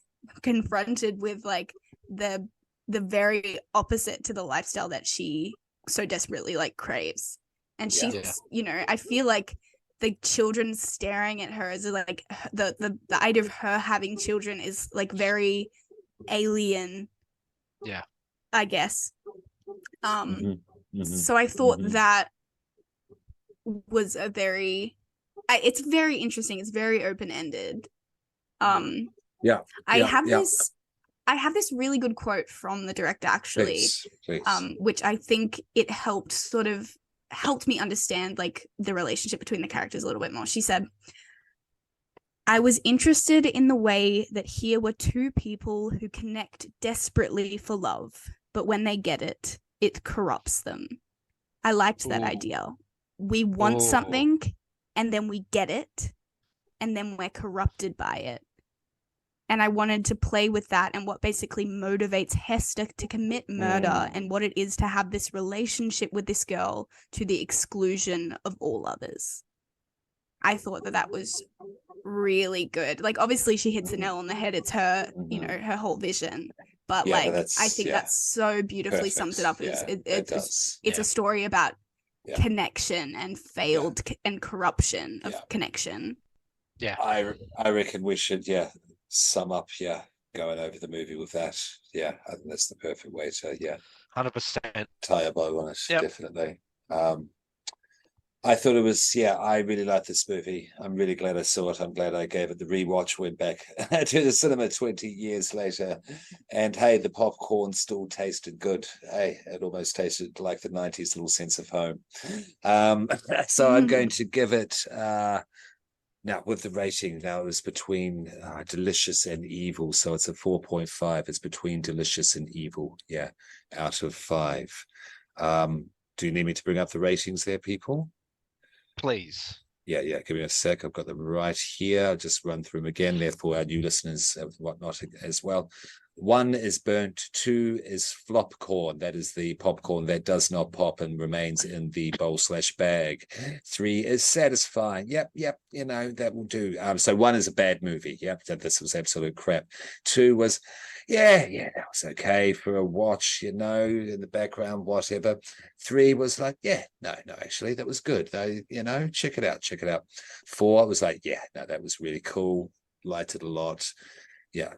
confronted with like the very opposite to the lifestyle that she so desperately like craves, and she's you know, I feel like the children staring at her as like the idea of her having children is like very alien, I guess. So I thought that was a very it's very interesting. It's very open-ended. I have this really good quote from the director, actually. Please. Which I think it helped me understand like the relationship between the characters a little bit more. She said, "I was interested in the way that here were two people who connect desperately for love, but when they get it, it corrupts them. I liked that idea. We want something, and then we get it, and then we're corrupted by it. And I wanted to play with that and what basically motivates Hester to commit murder and what it is to have this relationship with this girl to the exclusion of all others." I thought that was really good. Like, obviously she hits the nail on the head. It's her, you know, her whole vision. But like, I think that's so beautifully sums it up. It's a story about connection and failed and corruption of connection. Yeah. I reckon we should, sum up, going over the movie with that. I think that's the perfect way to, 100% tie a bow on it, definitely. I thought it was, I really liked this movie. I'm really glad I saw it. I'm glad I gave it the rewatch, went back to the cinema 20 years later. And hey, the popcorn still tasted good. Hey, it almost tasted like the 90s little sense of home. So I'm going to give it, now with the rating, now it was between delicious and evil. So it's a 4.5. It's between delicious and evil. Out of 5. Do you need me to bring up the ratings there, people? Please. Yeah, give me a sec. I've got them right here. I'll just run through them again there for our new listeners and whatnot as well. 1 is burnt. 2 is flopcorn. That is the popcorn that does not pop and remains in the bowl/bag. 3 is satisfying. Yep. You know, that will do. So 1 is a bad movie. Yep, this was absolute crap. 2 was, that was okay for a watch, you know, in the background, whatever. 3 was like, no, actually, that was good. Though, you know, check it out. 4 was like, that was really cool. Liked it a lot.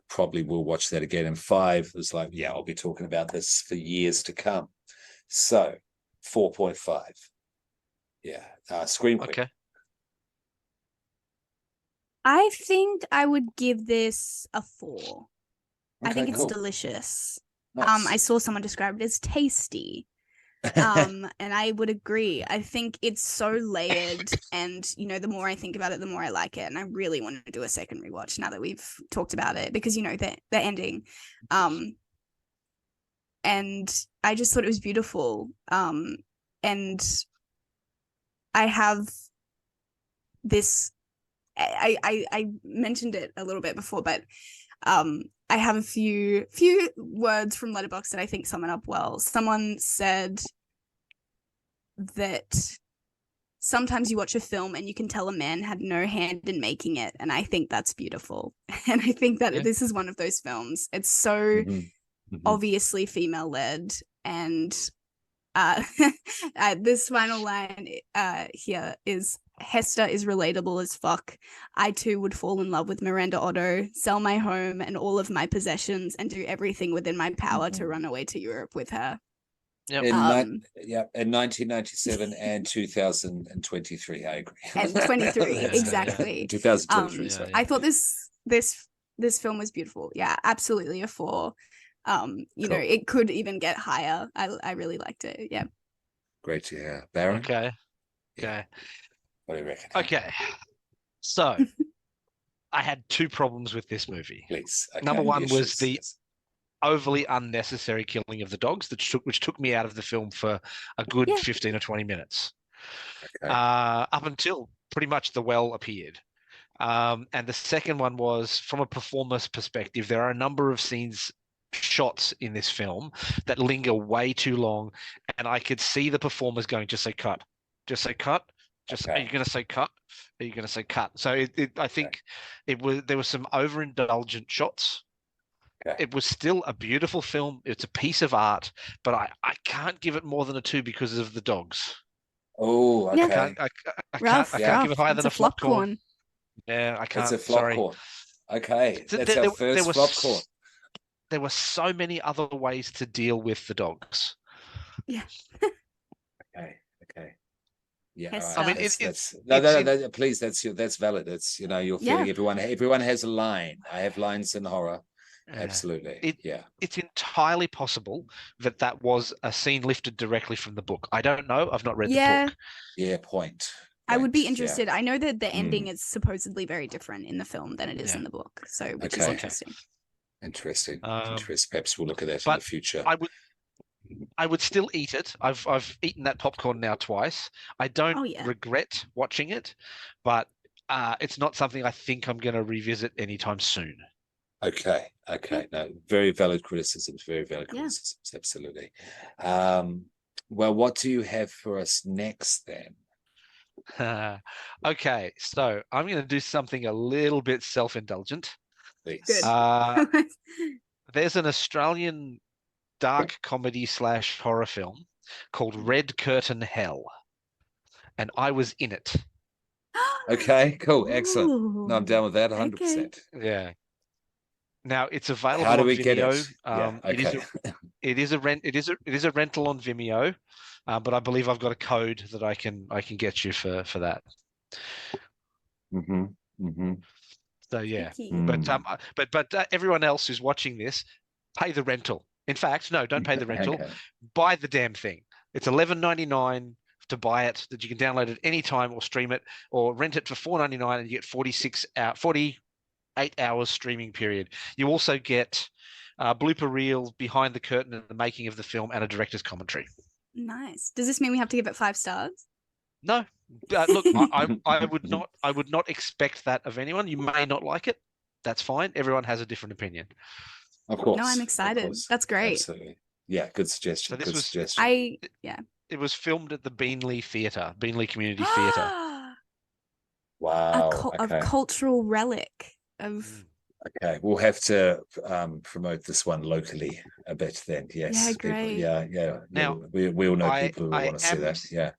Probably will watch that again. And 5 was like, I'll be talking about this for years to come. So 4.5. Scream Queen. Okay. I think I would give this a 4. Okay, I think it's delicious. Nice. I saw someone describe it as tasty. And I would agree. I think it's so layered, and you know, the more I think about it, the more I like it, and I really want to do a second rewatch now that we've talked about it, because you know, the ending, and I just thought it was beautiful. And I have this, I mentioned it a little bit before, but I have a few words from Letterboxd that I think sum it up well. Someone said that sometimes you watch a film and you can tell a man had no hand in making it, and I think that's beautiful. And I think that this is one of those films. It's so obviously female-led, and this final line here is, "Hester is relatable as fuck. I too would fall in love with Miranda Otto, sell my home and all of my possessions, and do everything within my power to run away to Europe with her." Yep. In 1997 and 2023, I agree. And 23, exactly. 2023. I thought this film was beautiful. Absolutely a 4. You know, it could even get higher. I really liked it. Great to hear. Baron? Okay. What do you reckon? Okay. So I had two problems with this movie. Please. Okay, Number one was the yes. overly unnecessary killing of the dogs, which took me out of the film for a good 15 or 20 minutes. Okay. Up until pretty much the well appeared. And the second one was, from a performer's perspective, there are a number of shots in this film that linger way too long, and I could see the performers going, just say cut, just say cut. Are you going to say cut? Are you going to say cut? So I think there were some overindulgent shots. Okay. It was still a beautiful film. It's a piece of art, but I can't give it more than a 2 because of the dogs. Oh, okay. I can't give it higher than a flop corn. Yeah, I can't. It's a flop sorry. corn. Okay, So that's our first flop corn. There were so many other ways to deal with the dogs. Yeah. Okay. Yeah, Hester. I mean, no, please, that's valid. It's you're feeling everyone has a line. I have lines in horror. Absolutely. It's entirely possible that was a scene lifted directly from the book. I don't know. I've not read the book. Yeah, point. I would be interested. I know that the ending is supposedly very different in the film than it is in the book. So which is interesting. Interesting. Perhaps we'll look at that in the future. I would still eat it. I've eaten that popcorn now twice. I don't regret watching it, but it's not something I think I'm going to revisit anytime soon. Okay. No, very valid criticisms. Very valid criticisms. Absolutely. Well, what do you have for us next then? Okay, so I'm going to do something a little bit self-indulgent. Please. There's an Australian dark comedy / horror film called Red Curtain Hell, and I was in it. Okay, cool, excellent. No, I'm down with that 100%. Okay. Yeah. Now it's available. How do on we Vimeo. Get it? It is a rental on Vimeo, but I believe I've got a code that I can get you for that. So yeah, but everyone else who's watching this, pay the rental. In fact, no, don't pay the rental. Okay. Buy the damn thing. It's $11.99 to buy it. That you can download it anytime or stream it, or rent it for $4.99, and you get 48 hours streaming period. You also get blooper reels behind the curtain and the making of the film, and a director's commentary. Nice. Does this mean we have to give it 5 stars? No. Look, I would not expect that of anyone. You may not like it. That's fine. Everyone has a different opinion. Of course. No, I'm excited. That's great. Absolutely. Yeah, good suggestion. So suggestion. It was filmed at the Beenleigh Community Theatre. Wow. A cultural relic of. Okay, we'll have to promote this one locally a bit then. Yes. Yeah, great. Yeah. Now, we all know people who want to see that. Yeah.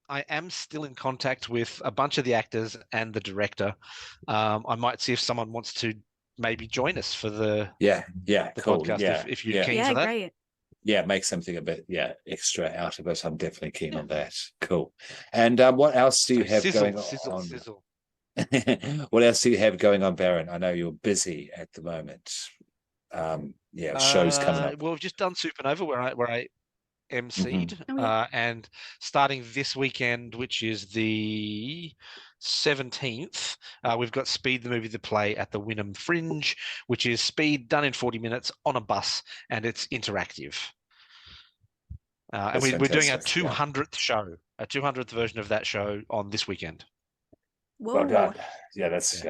I am still in contact with a bunch of the actors and the director. I might see if someone wants to maybe join us for the cool. podcast if you're keen for that. Great. Yeah, make something a bit extra out of it. I'm definitely keen on that. Cool. And what else do you have going on? Sizzle. What else do you have going on, Baron? I know you're busy at the moment. Shows coming up. Well, we've just done Supernova where I emceed, and starting this weekend, which is the 17th, we've got Speed the Movie the Play at the Wynnum Fringe, which is Speed done in 40 minutes on a bus, and it's interactive. And we're doing our 200th show, a 200th version of that show on this weekend. Whoa. Well done. Yeah, that's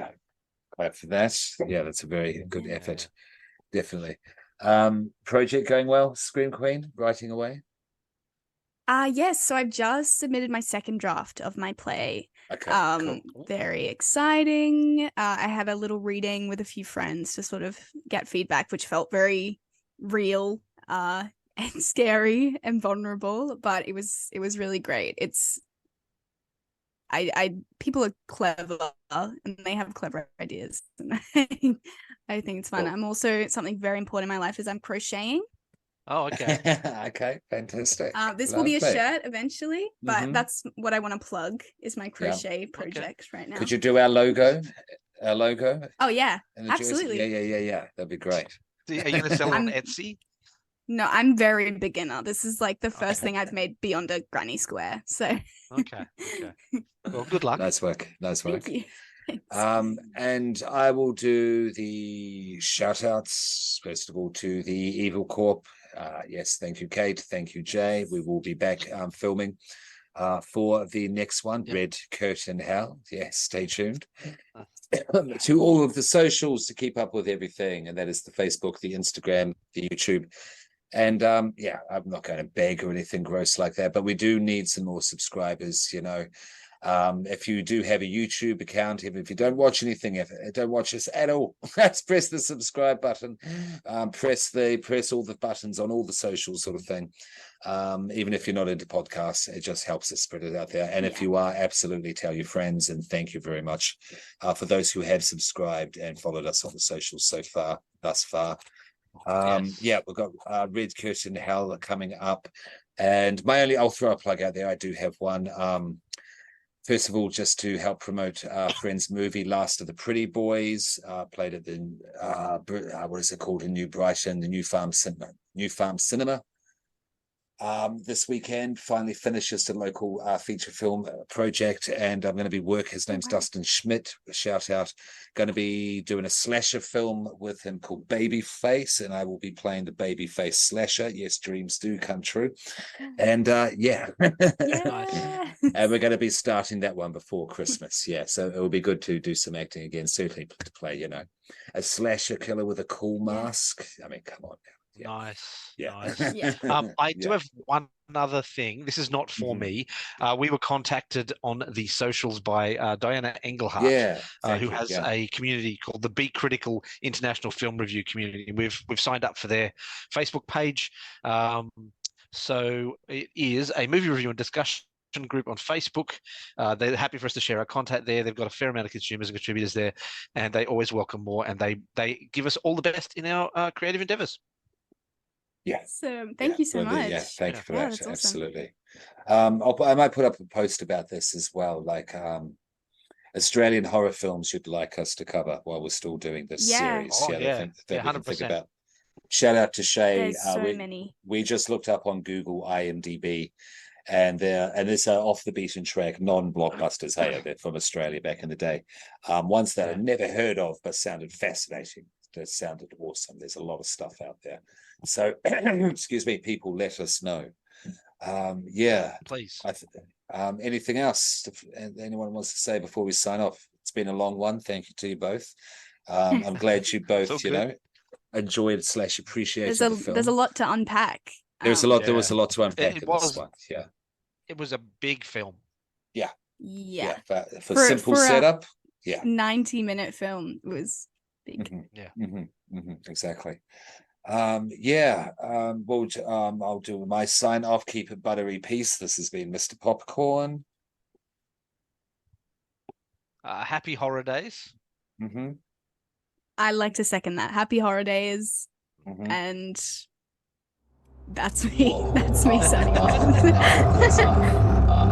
clap for that. Yeah, that's a very good effort. Definitely. Project going well, Scream Queen, writing away? Yes, so I've just submitted my second draft of my play. Okay, cool. Very exciting. I had a little reading with a few friends to sort of get feedback, which felt very real and scary and vulnerable, but it was really great. People are clever and they have clever ideas. I think it's fun. Cool. I'm also, something very important in my life is I'm crocheting. Oh, okay. Okay, fantastic. This will be a shirt eventually, but that's what I want to plug is my crochet project right now. Could you do our logo? Oh yeah, absolutely. Yeah. That'd be great. Are you going to sell on Etsy? No, I'm very beginner. This is like the first thing I've made beyond a granny square. So Okay. Well, good luck. Nice work. Thank you. And I will do the shout outs, first of all, to the Evil Corp. Yes, thank you, Kate. Thank you, Jay. We will be back filming for the next one, Red Curtain Hell. Yes, stay tuned. To all of the socials to keep up with everything, and that is the Facebook, the Instagram, the YouTube. And I'm not going to beg or anything gross like that, but we do need some more subscribers. If you do have a YouTube account, even if you don't watch anything, don't watch us at all, let's press the subscribe button, press all the buttons on all the socials, sort of thing. Even if you're not into podcasts, it just helps us spread it out there. And if you are, absolutely tell your friends. And thank you very much for those who have subscribed and followed us on the socials thus far. We've got Red Curtain Hell coming up, and I'll throw a plug out there. I do have one. First of all, just to help promote our friend's movie, Last of the Pretty Boys, played at the what is it called in New Brighton, the New Farm Cinema. This weekend, finally finishes the local feature film project, and I'm going to be his name's Dustin Schmidt, shout out, going to be doing a slasher film with him called Babyface, and I will be playing the Babyface slasher. Yes, dreams do come true. And and we're going to be starting that one before Christmas. So it will be good to do some acting again, certainly to play a slasher killer with a cool mask. I mean, come on now. Nice. Yeah. I do have one other thing. This is not for me. We were contacted on the socials by Diana Engelhardt, who has a community called the Be Critical International Film Review Community. We've signed up for their Facebook page. So it is a movie review and discussion group on Facebook. They're happy for us to share our content there. They've got a fair amount of consumers and contributors there, and they always welcome more, and they give us all the best in our creative endeavors. Thank you so much. Thank you for that. That's Absolutely. Awesome. I might put up a post about this as well, like Australian horror films you'd like us to cover while we're still doing this series. That we can 100%. Think about. Shout out to Shay. There's so many. We just looked up on Google IMDb, and there's off the beaten track non-blockbusters. They're from Australia back in the day. Ones that I've never heard of but sounded fascinating. That sounded awesome. There's a lot of stuff out there. So, excuse me, people, let us know. Please. Anything else anyone wants to say before we sign off? It's been a long one. Thank you to you both. I'm glad you both, enjoyed / appreciated the film. There's a lot to unpack. There was a lot to unpack in this one. It was a big film. For simple setup. 90-minute film, it was big. Exactly. I'll do my sign off. Keep it buttery peace. This has been Mr. Popcorn. Happy holidays. I like to second that. Happy holidays. And that's me. That's me signing off.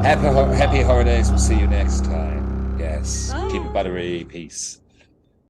Happy holidays. We'll see you next time. Yes. Bye. Keep it buttery peace.